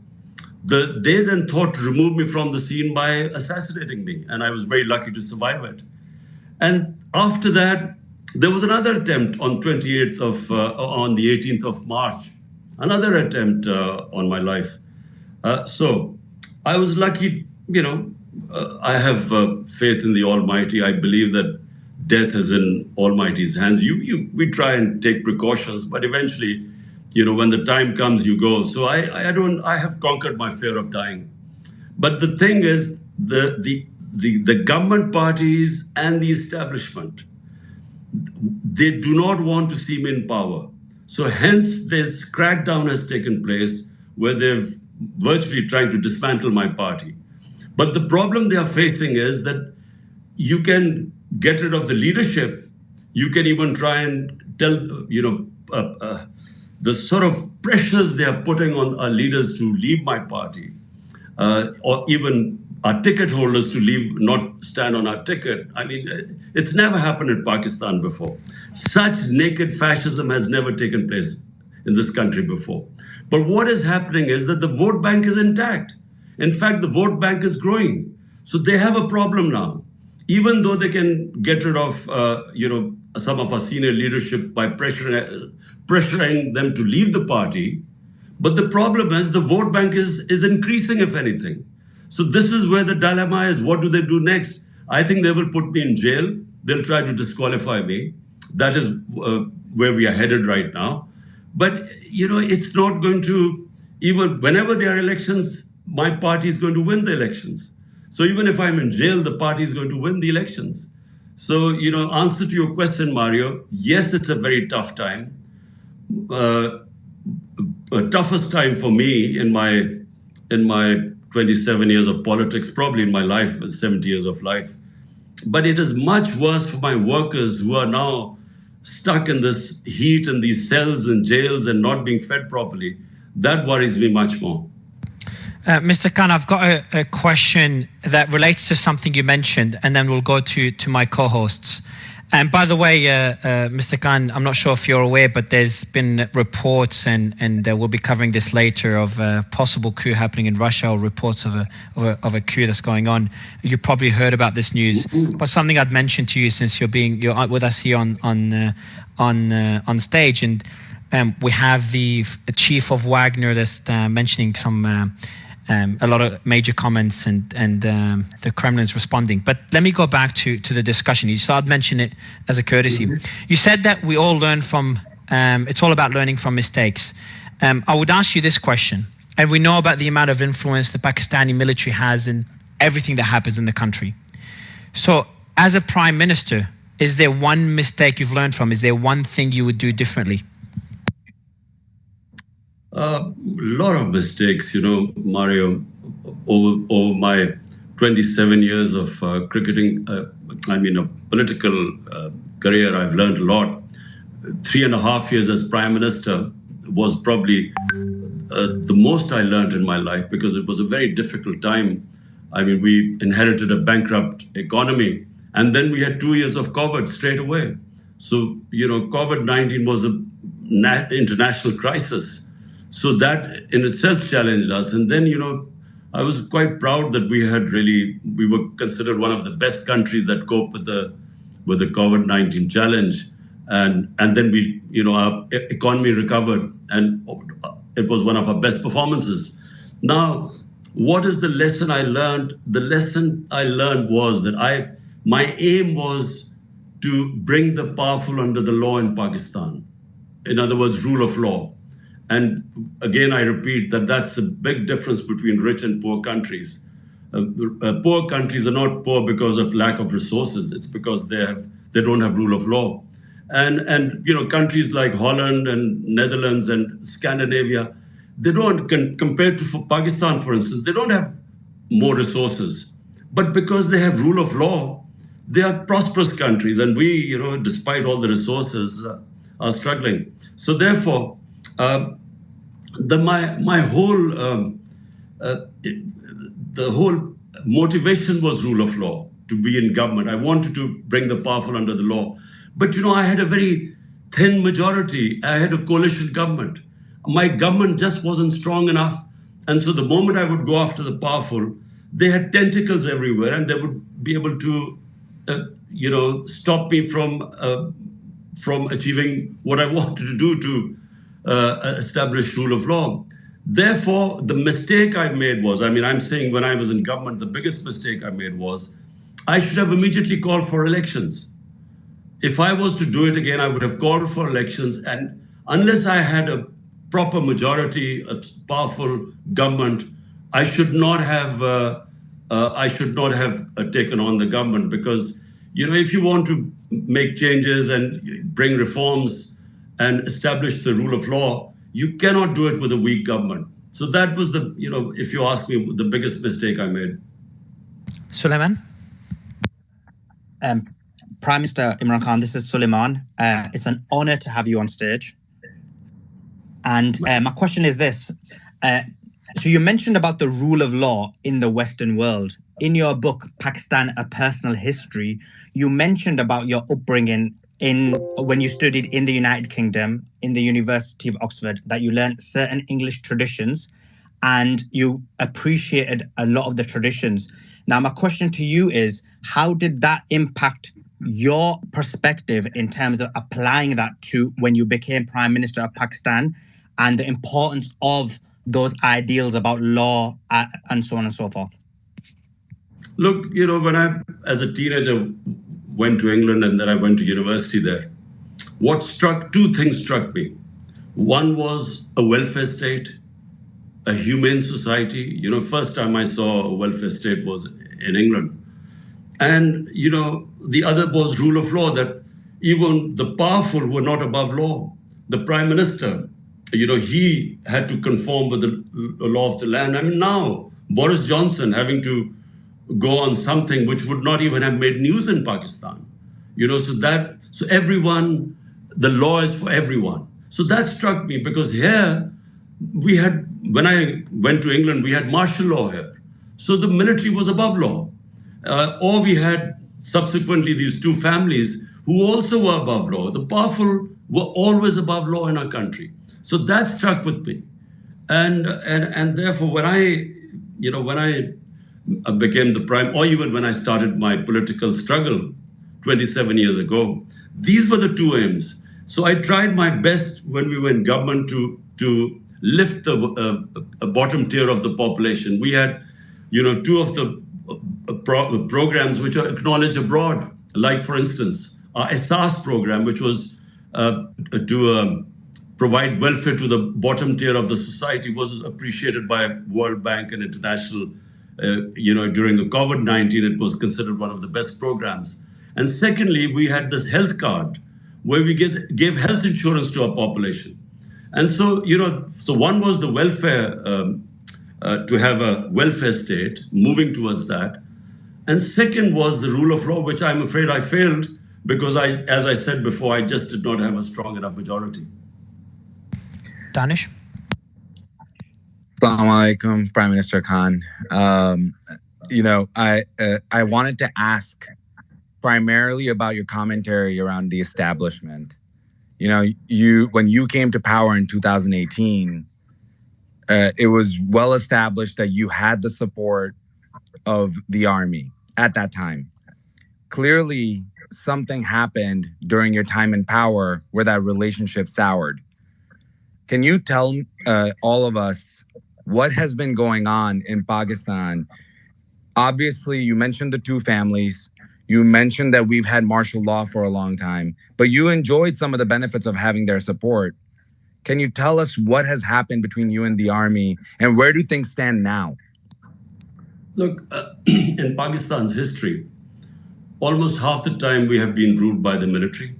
S1: They then thought to remove me from the scene by assassinating me, and I was very lucky to survive it. And after that, there was another attempt on on the 18th of March, another attempt on my life. So I was lucky, I have faith in the Almighty. I believe that death is in Almighty's hands. We try and take precautions, but eventually, when the time comes, you go. So I have conquered my fear of dying. But the thing is, the government parties and the establishment, they do not want to see me in power. So hence this crackdown has taken place where they've virtually trying to dismantle my party. But the problem they are facing is that you can get rid of the leadership. You can even try and tell, the sort of pressures they are putting on our leaders to leave my party, or even our ticket holders to leave, not stand on our ticket. I mean, it's never happened in Pakistan before. Such naked fascism has never taken place in this country before. But what is happening is that the vote bank is intact. In fact, the vote bank is growing. So they have a problem now. Even though they can get rid of, some of our senior leadership by pressuring them to leave the party. But the problem is the vote bank is increasing, if anything. So this is where the dilemma is. What do they do next? I think they will put me in jail. They'll try to disqualify me. That is where we are headed right now. But, it's not going to, even whenever there are elections, my party is going to win the elections. So even if I'm in jail, the party is going to win the elections. So, answer to your question, Mario, yes, it's a very tough time. Toughest time for me in my 27 years of politics, probably in my life, 70 years of life. But it is much worse for my workers who are now stuck in this heat and these cells and jails and not being fed properly. That worries me much more.
S2: Mr. Khan, I've got a question that relates to something you mentioned, and then we'll go to my co-hosts. And by the way, Mr. Khan, I'm not sure if you're aware, but there's been reports, and we'll be covering this later, of a possible coup happening in Russia, or reports of a coup that's going on. You probably heard about this news, but something I'd mentioned to you, since you're with us here on stage, and we have the chief of Wagner that's mentioning some a lot of major comments and the Kremlin's responding. But let me go back to the discussion. You started mentioning it as a courtesy. You said that we all learn from, it's all about learning from mistakes. I would ask you this question, and we know about the amount of influence the Pakistani military has in everything that happens in the country. So as a prime minister, is there one mistake you've learned from? Is there one thing you would do differently?
S1: A lot of mistakes, Mario, over my 27 years of cricketing, a political career, I've learned a lot. 3.5 years as prime minister was probably the most I learned in my life, because it was a very difficult time. We inherited a bankrupt economy, and then we had 2 years of COVID straight away. So, COVID-19 was an international crisis. So that in itself challenged us. And then, I was quite proud that we were considered one of the best countries that coped with the COVID-19 challenge. And then our economy recovered, and it was one of our best performances. Now, what is the lesson I learned? The lesson I learned was that my aim was to bring the powerful under the law in Pakistan. In other words, rule of law. And again, I repeat that that's the big difference between rich and poor countries. Poor countries are not poor because of lack of resources. It's because they don't have rule of law. And countries like Holland and Netherlands and Scandinavia, they don't, compared to Pakistan, for instance, they don't have more resources. But because they have rule of law, they are prosperous countries. And we, despite all the resources, are struggling. So therefore, my whole the whole motivation was rule of law, to be in government. I wanted to bring the powerful under the law. But I had a very thin majority. I had a coalition government. My government just wasn't strong enough. And so the moment I would go after the powerful, they had tentacles everywhere, and they would be able to stop me from achieving what I wanted to do to establish rule of law. Therefore, the mistake I made was, I'm saying when I was in government, the biggest mistake I made was I should have immediately called for elections. If I was to do it again, I would have called for elections. And unless I had a proper majority, a powerful government, I should not have taken on the government, because if you want to make changes and bring reforms and establish the rule of law, you cannot do it with a weak government. So that was if you ask me, the biggest mistake I made.
S2: Suleiman?
S4: Prime Minister Imran Khan, this is Suleiman. It's an honor to have you on stage. And my question is this. So you mentioned about the rule of law in the Western world. In your book, Pakistan, A Personal History, you mentioned about your upbringing when you studied in the United Kingdom, in the University of Oxford, that you learned certain English traditions and you appreciated a lot of the traditions. Now, my question to you is, how did that impact your perspective in terms of applying that to when you became Prime Minister of Pakistan, and the importance of those ideals about law and so on and so forth?
S1: Look, when I, as a teenager, went to England and then I went to university there, two things struck me. One was a welfare state, a humane society. First time I saw a welfare state was in England. And, the other was rule of law, that even the powerful were not above law. The prime minister, he had to conform with the law of the land. Now Boris Johnson having to go on something which would not even have made news in Pakistan. So everyone, the law is for everyone. So that struck me, because here when I went to England, we had martial law here. So the military was above law. Or we had subsequently these two families who also were above law. The powerful were always above law in our country. So that struck with me. And therefore, when I became the prime, or even when I started my political struggle 27 years ago, these were the two aims. So I tried my best when we were in government to lift the bottom tier of the population. We had, two of the programs which are acknowledged abroad, like, for instance, our ESAS program, which was to provide welfare to the bottom tier of the society, was appreciated by World Bank and international. During the COVID-19, it was considered one of the best programs. And secondly, we had this health card where we gave health insurance to our population. And so, so one was the welfare, to have a welfare state, moving towards that. And second was the rule of law, which I'm afraid I failed because as I said before, I just did not have a strong enough majority.
S2: Danish?
S3: Assalamu alaikum, Prime Minister Khan. I wanted to ask primarily about your commentary around the establishment. When you came to power in 2018, it was well established that you had the support of the army at that time. Clearly, something happened during your time in power where that relationship soured. Can you tell all of us what has been going on in Pakistan? Obviously, you mentioned the two families. You mentioned that we've had martial law for a long time, but you enjoyed some of the benefits of having their support. Can you tell us what has happened between you and the army, and where do things stand now?
S1: Look, in Pakistan's history, almost half the time we have been ruled by the military,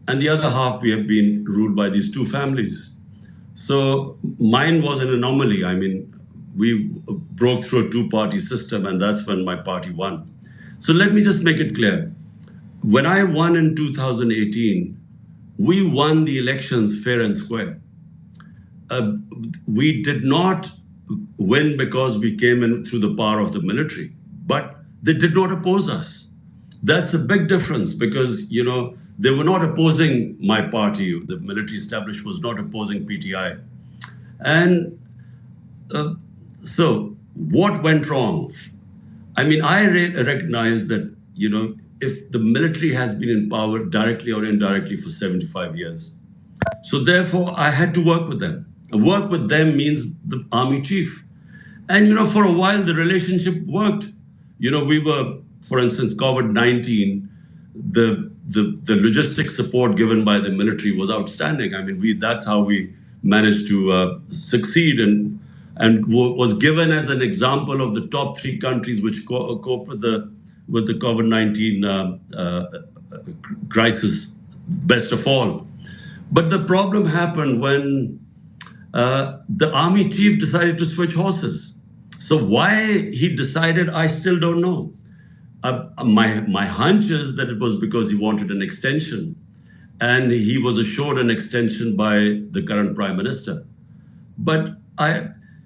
S1: and the other half we have been ruled by these two families. So mine was an anomaly. I mean, we broke through a two-party system, and that's when my party won. So let me just make it clear. When I won in 2018, we won the elections fair and square. We did not win because we came in through the power of the military, but they did not oppose us. That's a big difference because, they were not opposing my party. The military establishment was not opposing PTI. And so what went wrong? I mean, I recognize that, if the military has been in power directly or indirectly for 75 years. So therefore, I had to work with them. And work with them means the army chief. And, for a while, the relationship worked. We were, for instance, COVID-19, the logistic support given by the military was outstanding. I mean, that's how we managed to succeed and was given as an example of the top 3 countries which cope with the COVID-19 crisis best of all. But the problem happened when the army chief decided to switch horses. So why he decided, I still don't know. My hunch is that it was because he wanted an extension, and he was assured an extension by the current prime minister. But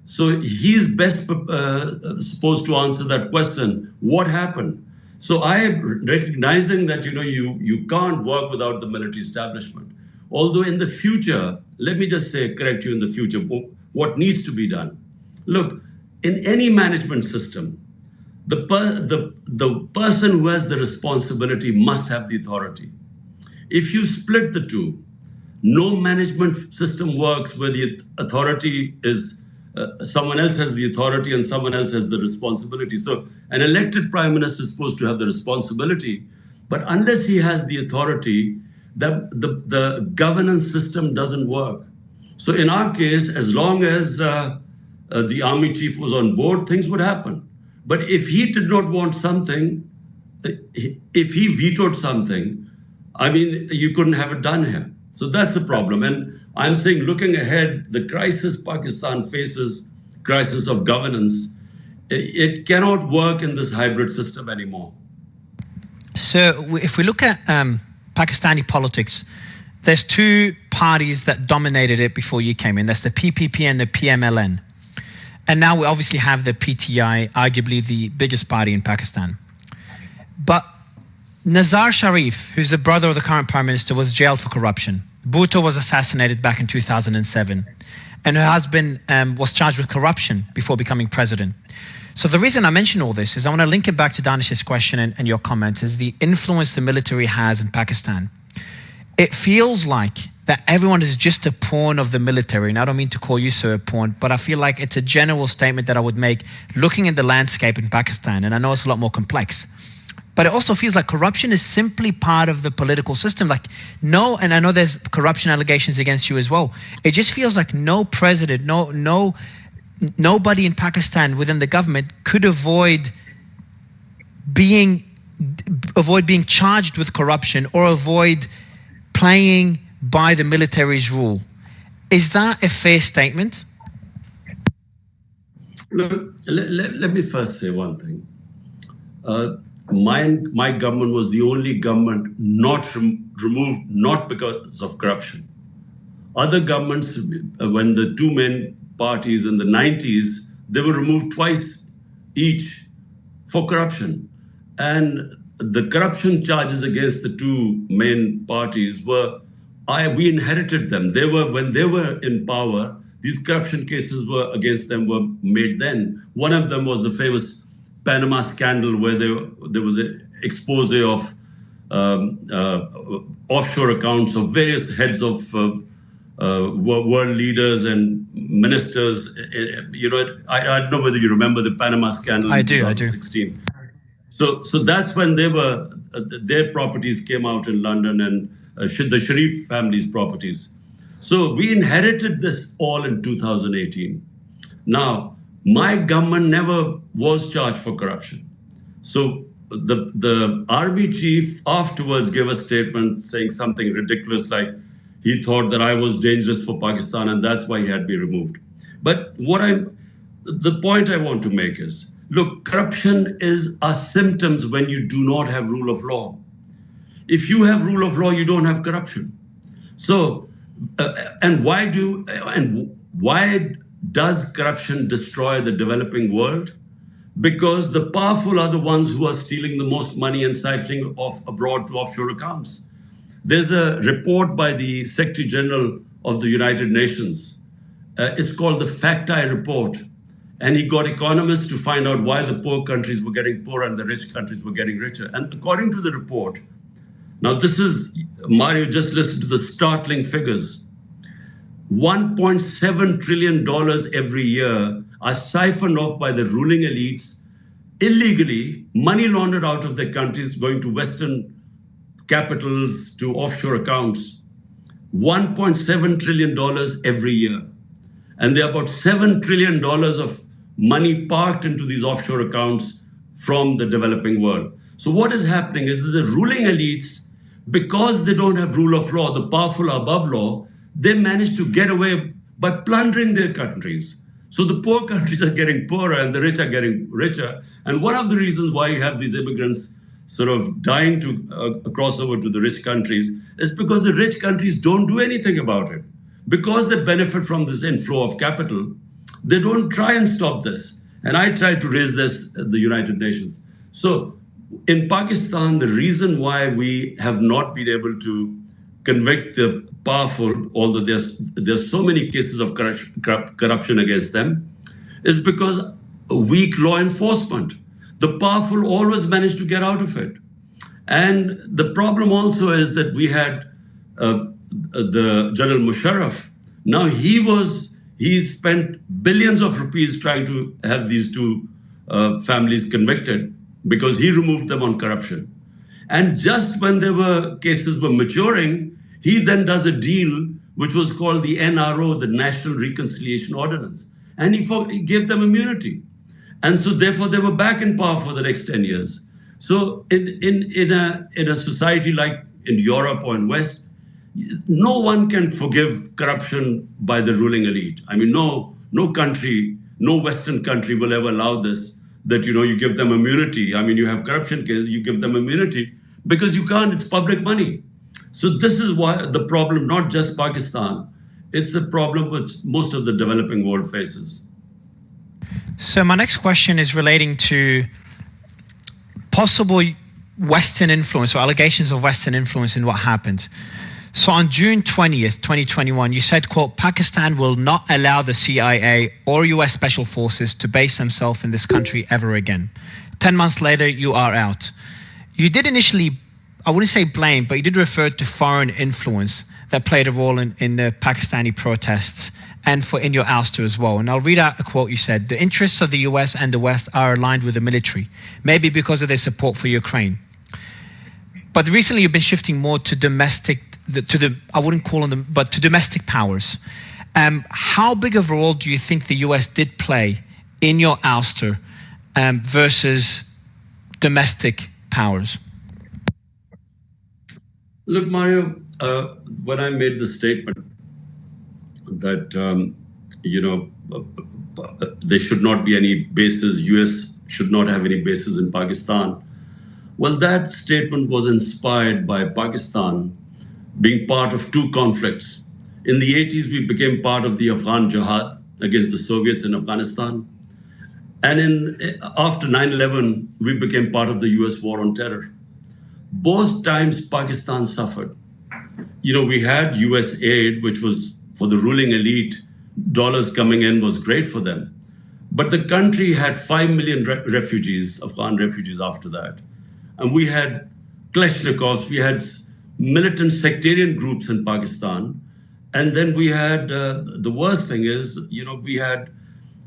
S1: so he's best supposed to answer that question. What happened? So recognizing that you can't work without the military establishment. Although in the future, let me just say, correct you in the future, what needs to be done. Look, in any management system, the person who has the responsibility must have the authority. If you split the two, no management system works where the authority is someone else has the authority and someone else has the responsibility. So an elected prime minister is supposed to have the responsibility, but unless he has the authority, the governance system doesn't work. So in our case, as long as the army chief was on board, things would happen. But if he did not want something, if he vetoed something, I mean, you couldn't have it done here. So that's the problem. And I'm saying, looking ahead, the crisis Pakistan faces, crisis of governance, it cannot work in this hybrid system anymore.
S2: So if we look at Pakistani politics, there's 2 parties that dominated it before you came in. That's the PPP and the PMLN. And now we obviously have the PTI, arguably the biggest party in Pakistan. But Nazar Sharif, who's the brother of the current prime minister, was jailed for corruption. Bhutto was assassinated back in 2007. And her husband was charged with corruption before becoming president. So the reason I mention all this is I want to link it back to Danish's question and your comment, is the influence the military has in Pakistan. it feels like that everyone is just a pawn of the military. And I don't mean to call you sir a pawn, but I feel like it's a general statement that I would make looking at the landscape in Pakistan. And I know it's a lot more complex, but it also feels like corruption is simply part of the political system. Like and I know there's corruption allegations against you as well. It just feels like no president, nobody in Pakistan within the government could avoid being charged with corruption or avoid playing by the military's rule. Is that a fair statement?
S1: Look, let me first say one thing. My government was the only government not removed, not because of corruption. Other governments, when the two main parties in the 90s, they were removed twice each for corruption. And the corruption charges against the two main parties we inherited them. When they were in power, these corruption cases against them were made then. One of them was the famous Panama scandal, where there was an expose of offshore accounts of various heads of world leaders and ministers. I don't know whether you remember the Panama scandal in 2016. So that's when their properties came out in London, and the Sharif family's properties. So we inherited this all in 2018. Now, my government never was charged for corruption. So the army chief afterwards gave a statement saying something ridiculous, like he thought that I was dangerous for Pakistan and that's why he had been removed. But the point I want to make is, look, corruption is a symptom when you do not have rule of law. If you have rule of law, you don't have corruption. So, why does corruption destroy the developing world? Because the powerful are the ones who are stealing the most money and siphoning off abroad to offshore accounts. There's a report by the Secretary General of the United Nations. It's called the Fact-I Report. And he got economists to find out why the poor countries were getting poorer and the rich countries were getting richer. And according to the report, now this is, Mario, just listen to the startling figures. $1.7 trillion every year are siphoned off by the ruling elites illegally, money laundered out of their countries, going to Western capitals, to offshore accounts. $1.7 trillion every year. And there are about $7 trillion of money parked into these offshore accounts from the developing world. So what is happening is that the ruling elites, because they don't have rule of law, the powerful are above law, they manage to get away by plundering their countries. So the poor countries are getting poorer and the rich are getting richer. And one of the reasons why you have these immigrants sort of dying to cross over to the rich countries is because the rich countries don't do anything about it. Because they benefit from this inflow of capital, they don't try and stop this. And I try to raise this at the United Nations. So in Pakistan, the reason why we have not been able to convict the powerful, although there's so many cases of corruption against them, is because weak law enforcement. The powerful always manage to get out of it. And the problem also is that we had the General Musharraf. Now he spent billions of rupees trying to have these two families convicted because he removed them on corruption. And just when cases were maturing, he then does a deal which was called the NRO, the National Reconciliation Ordinance. And he gave them immunity. And so therefore they were back in power for the next 10 years. So in a society like in Europe or in West, no one can forgive corruption by the ruling elite. I mean, no country, no Western country will ever allow this, that, you give them immunity. I mean, you have corruption cases, you give them immunity because you can't, it's public money. So this is why the problem, not just Pakistan, it's a problem which most of the developing world faces.
S2: So my next question is relating to possible Western influence or allegations of Western influence in what happened. So on June 20th, 2021, you said, quote, Pakistan will not allow the CIA or US Special Forces to base themselves in this country ever again. 10 months later, you are out. You did initially I wouldn't say blame, but you did refer to foreign influence that played a role in the Pakistani protests and in your ouster as well. And I'll read out a quote you said: "The interests of the US and the West are aligned with the military, maybe because of their support for Ukraine. But recently you've been shifting more to I wouldn't call them, but to domestic powers. How big of a role do you think the US did play in your ouster versus domestic powers?"
S1: Look, Mario, when I made the statement that, there should not be any bases, US should not have any bases in Pakistan, well, that statement was inspired by Pakistan being part of two conflicts. In the 80s, we became part of the Afghan Jihad against the Soviets in Afghanistan. And after 9/11, we became part of the US war on terror. Both times Pakistan suffered. We had US aid, which was for the ruling elite. Dollars coming in was great for them. But the country had 5 million refugees, Afghan refugees after that. And we had Kalashnikovs, we had militant sectarian groups in Pakistan. And then we had, the worst thing is, we had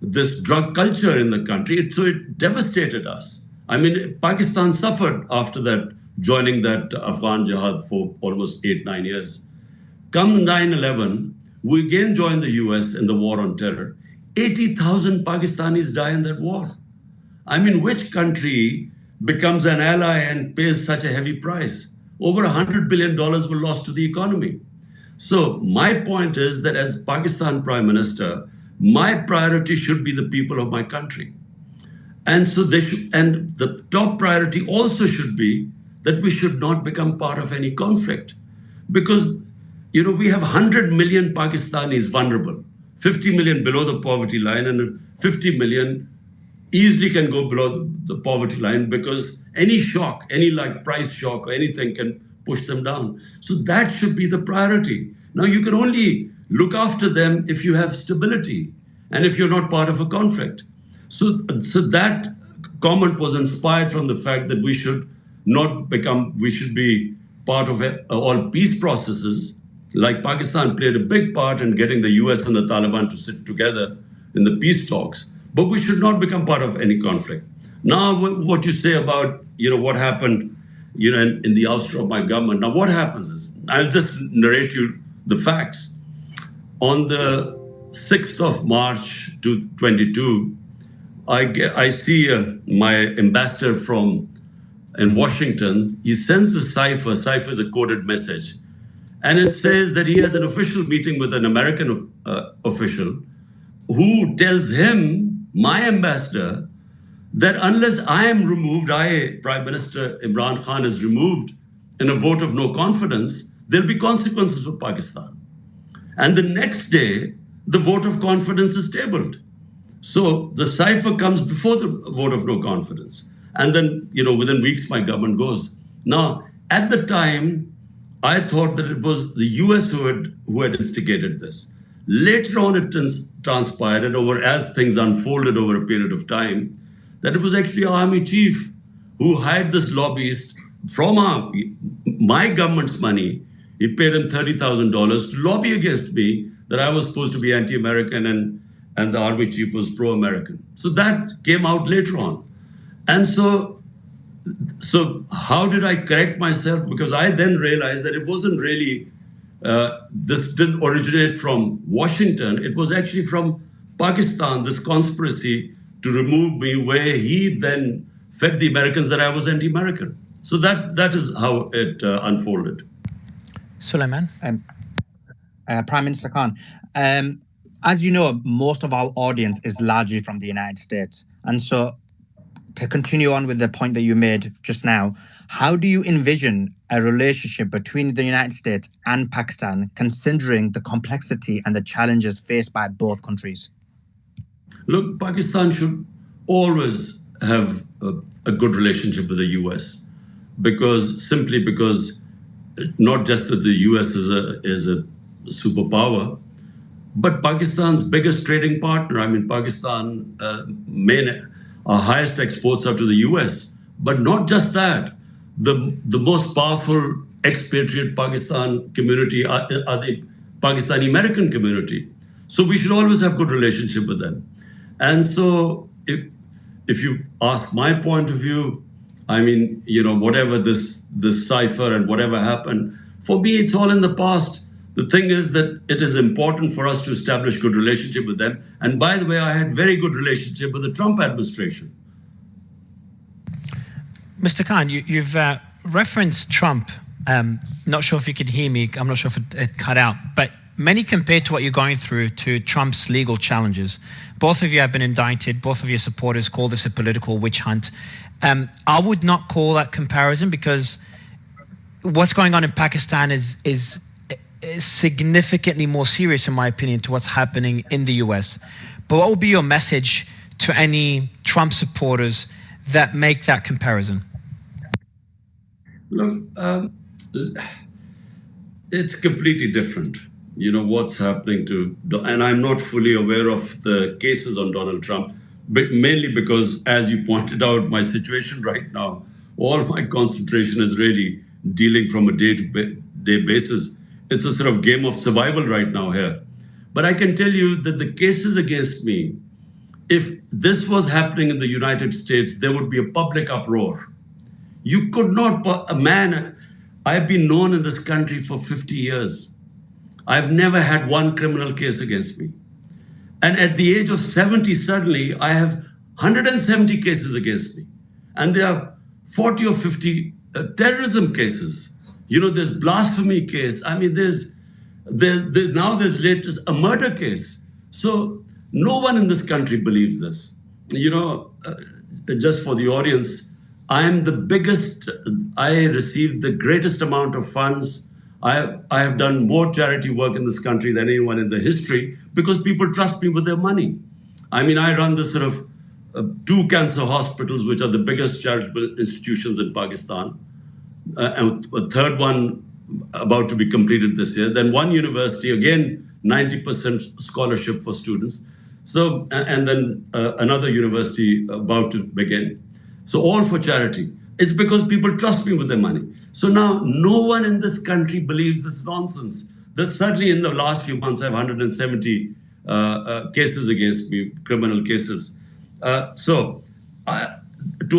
S1: this drug culture in the country. So it devastated us. I mean, Pakistan suffered after that, joining that Afghan Jihad for almost 8-9 years. Come 9/11, we again joined the US in the war on terror. 80,000 Pakistanis die in that war. I mean, which country becomes an ally and pays such a heavy price? Over $100 billion were lost to the economy. So my point is that as Pakistan Prime Minister, my priority should be the people of my country. And so and the top priority also should be that we should not become part of any conflict. Because, we have 100 million Pakistanis vulnerable, 50 million below the poverty line, and 50 million easily can go below the poverty line because any shock, any price shock or anything can push them down. So that should be the priority. Now, you can only look after them if you have stability and if you're not part of a conflict. So that comment was inspired from the fact that we should be part of all peace processes. Like Pakistan played a big part in getting the US and the Taliban to sit together in the peace talks, but we should not become part of any conflict. Now, what you say about, what happened, in the ouster of my government. Now, what happens is, I'll just narrate you the facts. On the 6th of March 2022, I see my ambassador in Washington. He sends a cipher. Cipher is a coded message. And it says that he has an official meeting with an American official who tells him, my ambassador, that unless I am removed, Prime Minister Imran Khan is removed in a vote of no confidence, there'll be consequences for Pakistan. And the next day, the vote of confidence is tabled. So the cipher comes before the vote of no confidence. And then, within weeks, my government goes. Now, at the time, I thought that it was the US who had instigated this. Later on, it transpired, and as things unfolded over a period of time, that it was actually our army chief who hired this lobbyist from my government's money. He paid him $30,000 to lobby against me that I was supposed to be anti-American and the army chief was pro-American. So that came out later on. And so how did I correct myself? Because I then realized that it wasn't really, this didn't originate from Washington. It was actually from Pakistan, this conspiracy to remove me, where he then fed the Americans that I was anti-American. So that is how it unfolded.
S2: Suleiman?
S4: Prime Minister Khan, as you know, most of our audience is largely from the United States. And so to continue on with the point that you made just now, how do you envision a relationship between the United States and Pakistan, considering the complexity and the challenges faced by both countries?
S1: Look, Pakistan should always have a good relationship with the US, simply because not just that the US is a superpower, but Pakistan's biggest trading partner. I mean, Pakistan our highest exports are to the US. But not just that. the most powerful expatriate Pakistan community are the Pakistani American community. So we should always have good relationship with them. And so if you ask my point of view, I mean, whatever this cipher and whatever happened, for me, it's all in the past. The thing is that it is important for us to establish good relationship with them. And by the way, I had very good relationship with the Trump administration.
S2: Mr. Khan, you've referenced Trump. Not sure if you could hear me. I'm not sure if it cut out, but many compared to what you're going through to Trump's legal challenges. Both of you have been indicted. Both of your supporters call this a political witch hunt. I would not call that comparison, because what's going on in Pakistan is significantly more serious, in my opinion, to what's happening in the US. But what will be your message to any Trump supporters that make that comparison?
S1: Look, it's completely different. What's happening to, and I'm not fully aware of the cases on Donald Trump, but mainly because, as you pointed out, my situation right now, all my concentration is really dealing from a day-to-day basis. It's a sort of game of survival right now here. But I can tell you that the cases against me, if this was happening in the United States, there would be a public uproar. You could not, I've been known in this country for 50 years. I've never had one criminal case against me. And at the age of 70, suddenly, I have 170 cases against me. And there are 40 or 50 terrorism cases. There's blasphemy case. I mean, now there's latest a murder case. So no one in this country believes this. Just for the audience, I am the biggest, I received the greatest amount of funds. I have done more charity work in this country than anyone in the history, because people trust me with their money. I mean, I run this sort of 2 cancer hospitals, which are the biggest charitable institutions in Pakistan, and a third one about to be completed this year. Then 1 university, again, 90% scholarship for students. So, and then another university about to begin. So all for charity. It's because people trust me with their money. So now no one in this country believes this nonsense. That certainly in the last few months, I have 170 cases against me, criminal cases. To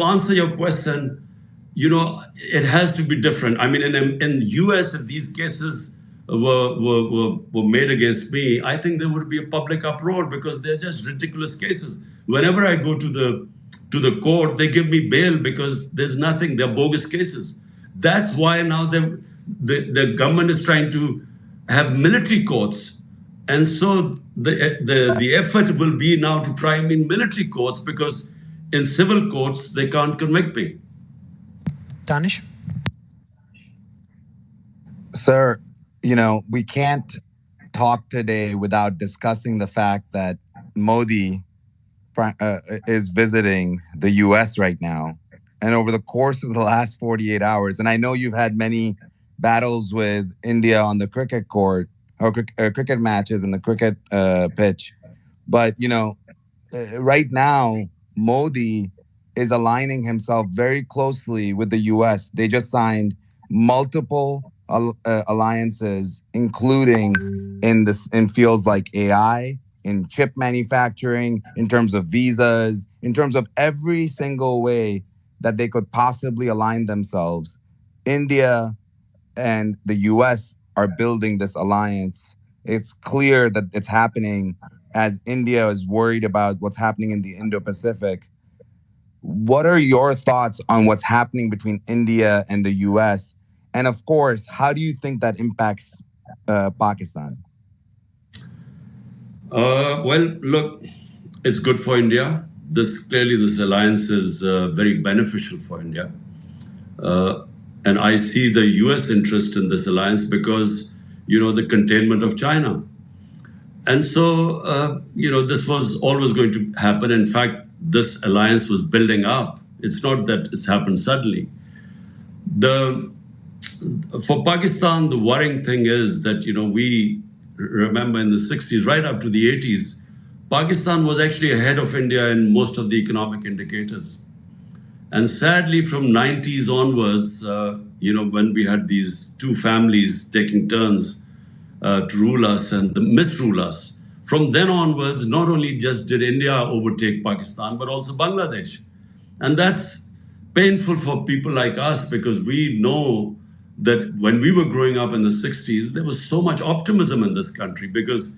S1: answer your question, it has to be different. I mean, in US, if these cases were made against me, I think there would be a public uproar, because they're just ridiculous cases. Whenever I go to the court, they give me bail because there's nothing, they're bogus cases. That's why now the government is trying to have military courts. And so the effort will be now to try me in military courts, because in civil courts, they can't convict me.
S2: Danish?
S3: Sir, we can't talk today without discussing the fact that Modi is visiting the US right now. And over the course of the last 48 hours, and I know you've had many battles with India on the cricket court, or cricket matches and the cricket pitch. But, right now, Modi is aligning himself very closely with the US. They just signed multiple alliances, including in fields like AI, in chip manufacturing, in terms of visas, in terms of every single way that they could possibly align themselves. India and the US are building this alliance. It's clear that it's happening as India is worried about what's happening in the Indo-Pacific. What are your thoughts on what's happening between India and the US? And of course, how do you think that impacts Pakistan?
S1: Well, look, it's good for India. Clearly this alliance is very beneficial for India. And I see the US interest in this alliance because, the containment of China. And so, this was always going to happen. In fact, this alliance was building up. It's not that it's happened suddenly. For Pakistan, the worrying thing is that, we remember in the 60s, right up to the 80s, Pakistan was actually ahead of India in most of the economic indicators. And sadly, from 90s onwards, when we had these two families taking turns to rule us and misrule us, from then onwards, not only just did India overtake Pakistan, but also Bangladesh. And that's painful for people like us, because we know that when we were growing up in the 60s, there was so much optimism in this country, because,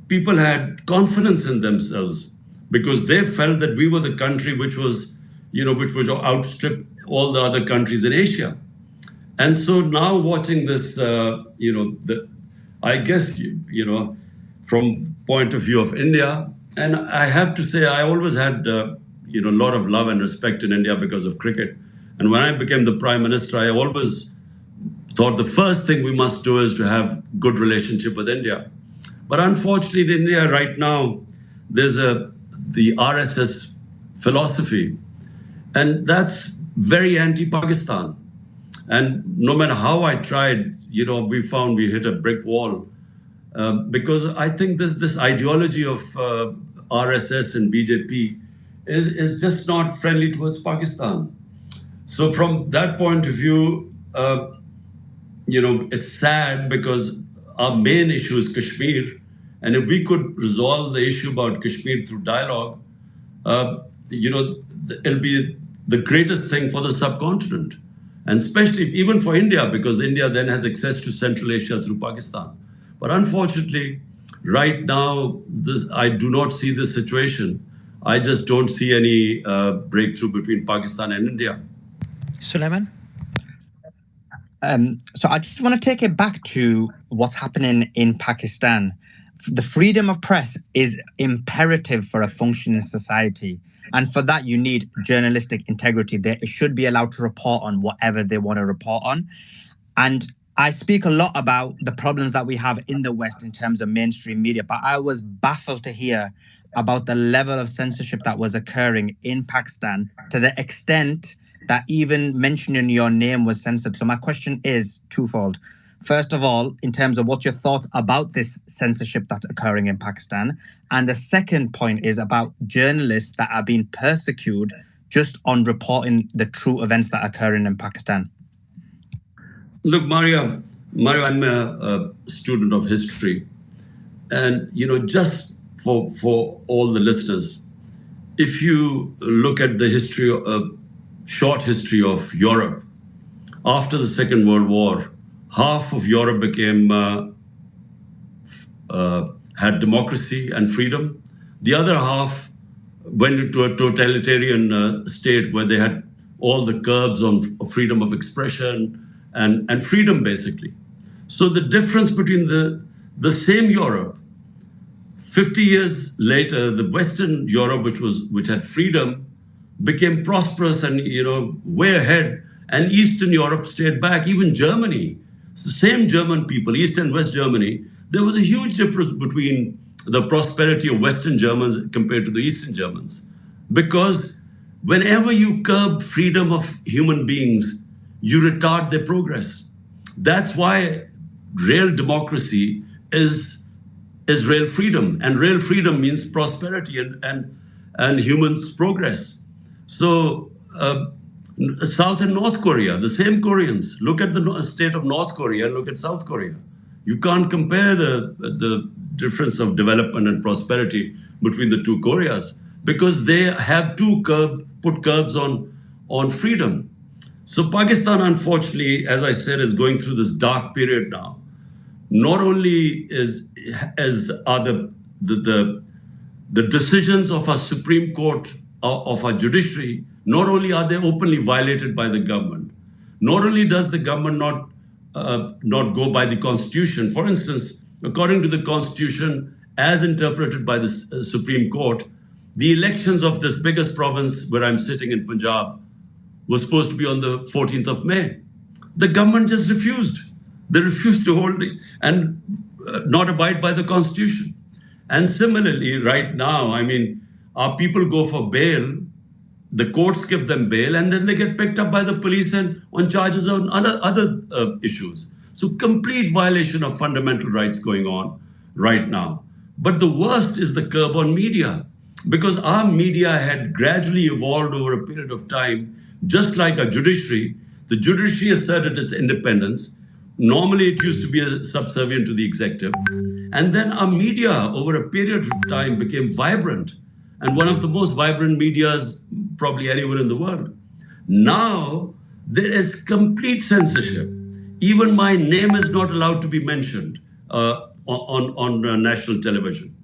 S1: people had confidence in themselves, because they felt that we were the country which would outstrip all the other countries in Asia. And so now watching this, I guess, from point of view of India, and I have to say, I always had, a lot of love and respect in India because of cricket. And when I became the Prime Minister, I always thought the first thing we must do is to have good relationship with India. But unfortunately, in India right now, there's the RSS philosophy, and that's very anti-Pakistan. And no matter how I tried, we found we hit a brick wall, because I think this ideology of RSS and BJP is just not friendly towards Pakistan. So from that point of view, it's sad, because our main issue is Kashmir. And if we could resolve the issue about Kashmir through dialogue, it'll be the greatest thing for the subcontinent. And especially even for India, because India then has access to Central Asia through Pakistan. But unfortunately, right now, I do not see this situation. I just don't see any breakthrough between Pakistan and India.
S2: Suleiman?
S4: So I just want to take it back to what's happening in Pakistan. The freedom of press is imperative for a functioning society. And for that, you need journalistic integrity. They should be allowed to report on whatever they want to report on. And I speak a lot about the problems that we have in the West in terms of mainstream media, but I was baffled to hear about the level of censorship that was occurring in Pakistan, to the extent that even mentioning your name was censored. So my question is twofold. First of all, in terms of what's your thoughts about this censorship that's occurring in Pakistan? And the second point is about journalists that are being persecuted just on reporting the true events that are occurring in Pakistan.
S1: Look, Mario, I'm a student of history. And, just for all the listeners, if you look at the short history of Europe, after the Second World War, half of Europe had democracy and freedom. The other half went into a totalitarian state where they had all the curbs on freedom of expression and freedom, basically. So the difference between the same Europe, 50 years later, the Western Europe, which had freedom, became prosperous and way ahead, and Eastern Europe stayed back. Even Germany, the same German people, East and West Germany, there was a huge difference between the prosperity of Western Germans compared to the Eastern Germans. Because whenever you curb freedom of human beings, you retard their progress. That's why real democracy is real freedom. And real freedom means prosperity and humans' progress. So South and North Korea, the same Koreans. Look at the state of North Korea, look at South Korea. You can't compare the difference of development and prosperity between the two Koreas, because they have put curbs on freedom. So Pakistan, unfortunately, as I said, is going through this dark period now. Not only are the decisions of our Supreme Court, of our judiciary, not only are they openly violated by the government, not only does the government not go by the Constitution. For instance, according to the Constitution, as interpreted by the Supreme Court, the elections of this biggest province where I'm sitting in Punjab was supposed to be on the 14th of May. The government just refused. They refused to hold it and not abide by the Constitution. And similarly, right now, our people go for bail, the courts give them bail, and then they get picked up by the police and on charges on other issues. So complete violation of fundamental rights going on right now. But the worst is the curb on media. because our media had gradually evolved over a period of time, just like a judiciary. The judiciary asserted its independence. Normally, it used to be subservient to the executive. And then our media, over a period of time, became vibrant, and one of the most vibrant medias probably anywhere in the world. Now, there is complete censorship. Even my name is not allowed to be mentioned on national television.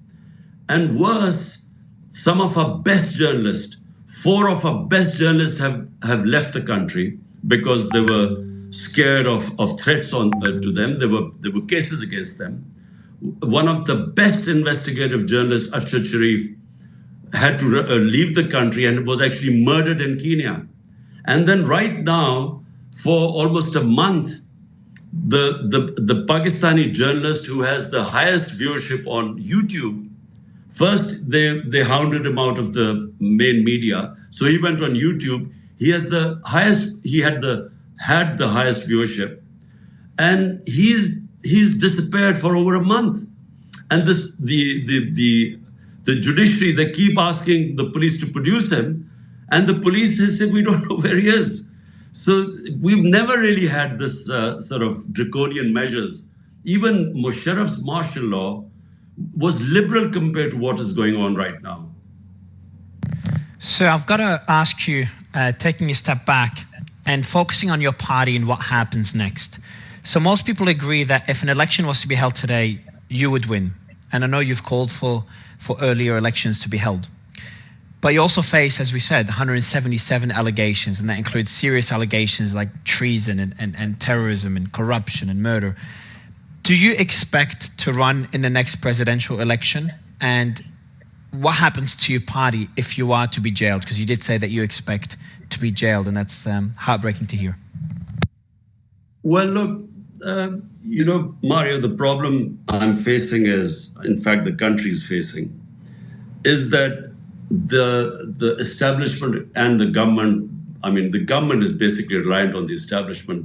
S1: And worse, some of our best journalists, 4 of our best journalists have left the country because they were scared of threats to them. There were cases against them. One of the best investigative journalists, Arshad Sharif, had to leave the country and was actually murdered in Kenya. And then right now, for almost a month, the Pakistani journalist who has the highest viewership on YouTube, first they hounded him out of the main media, so he went on YouTube. He has the highest. He had the highest viewership, and he's disappeared for over a month. And the judiciary, they keep asking the police to produce him, and the police has said we don't know where he is. So we've never really had this sort of draconian measures. Even Musharraf's martial law was liberal compared to what is going on right now.
S2: So I've got to ask you, taking a step back and focusing on your party and what happens next. So most people agree that if an election was to be held today, you would win. And I know you've called for earlier elections to be held. But you also face, as we said, 177 allegations, and that includes serious allegations like treason and terrorism and corruption and murder. Do you expect to run in the next presidential election? And what happens to your party if you are to be jailed? Because you did say that you expect to be jailed, and that's heartbreaking to hear.
S1: Well, look, Mario, the problem I'm facing is, in fact, the country's facing, is that the establishment and the government, I mean, the government is basically reliant on the establishment.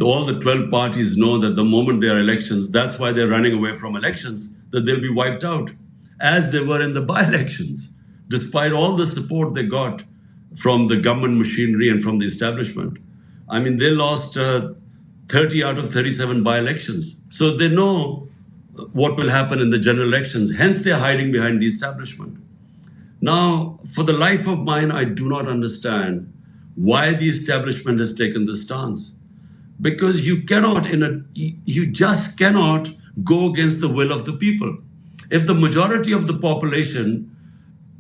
S1: All the 12 parties know that the moment there are elections, that's why they're running away from elections, that they'll be wiped out, as they were in the by-elections, despite all the support they got from the government machinery and from the establishment. I mean, they lost 30 out of 37 by-elections. So they know what will happen in the general elections. Hence, they're hiding behind the establishment. Now, for the life of mine, I do not understand why the establishment has taken this stance. Because you just cannot go against the will of the people. If the majority of the population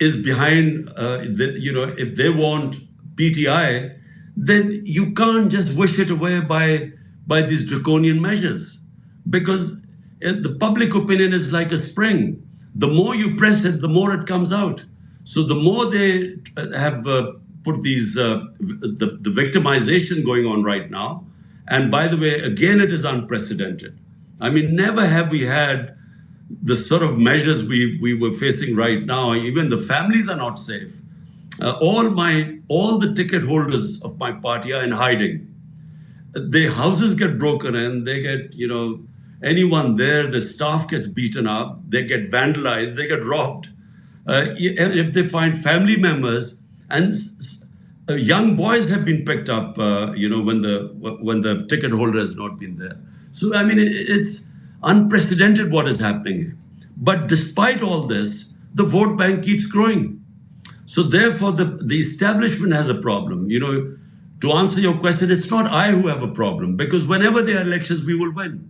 S1: is behind, if they want PTI, then you can't just wish it away by these draconian measures. Because the public opinion is like a spring. The more you press it, the more it comes out. So the more they have put these, the victimization going on right now. And by the way, again, it is unprecedented. I mean, never have we had the sort of measures we were facing right now. Even the families are not safe. All the ticket holders of my party are in hiding. Their houses get broken in, they get, anyone there, the staff gets beaten up, they get vandalized, they get robbed. If they find family members, and young boys have been picked up, when the ticket holder has not been there. So, I mean, it's unprecedented what is happening. But despite all this, the vote bank keeps growing. So therefore, the establishment has a problem. To answer your question, it's not I who have a problem, because whenever there are elections, we will win.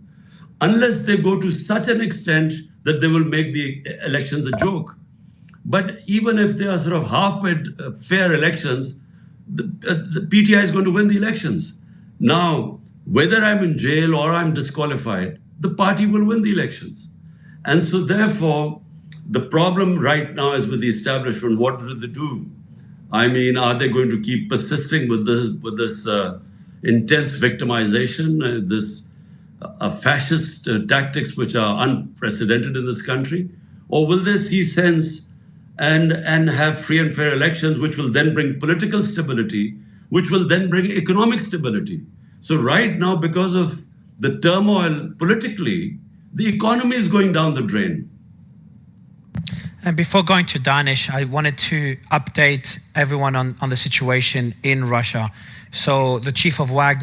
S1: Unless they go to such an extent that they will make the elections a joke. But even if they are sort of halfway fair elections, the PTI is going to win the elections. Now, whether I'm in jail or I'm disqualified, the party will win the elections. And so therefore, the problem right now is with the establishment. What do they do? I mean, are they going to keep persisting with this intense victimization, this fascist tactics which are unprecedented in this country? Or will they see sense and have free and fair elections, which will then bring political stability, which will then bring economic stability? So right now, because of the turmoil politically, the economy is going down the drain.
S2: And before going to Danish, I wanted to update everyone on the situation in Russia. So the chief of Wagner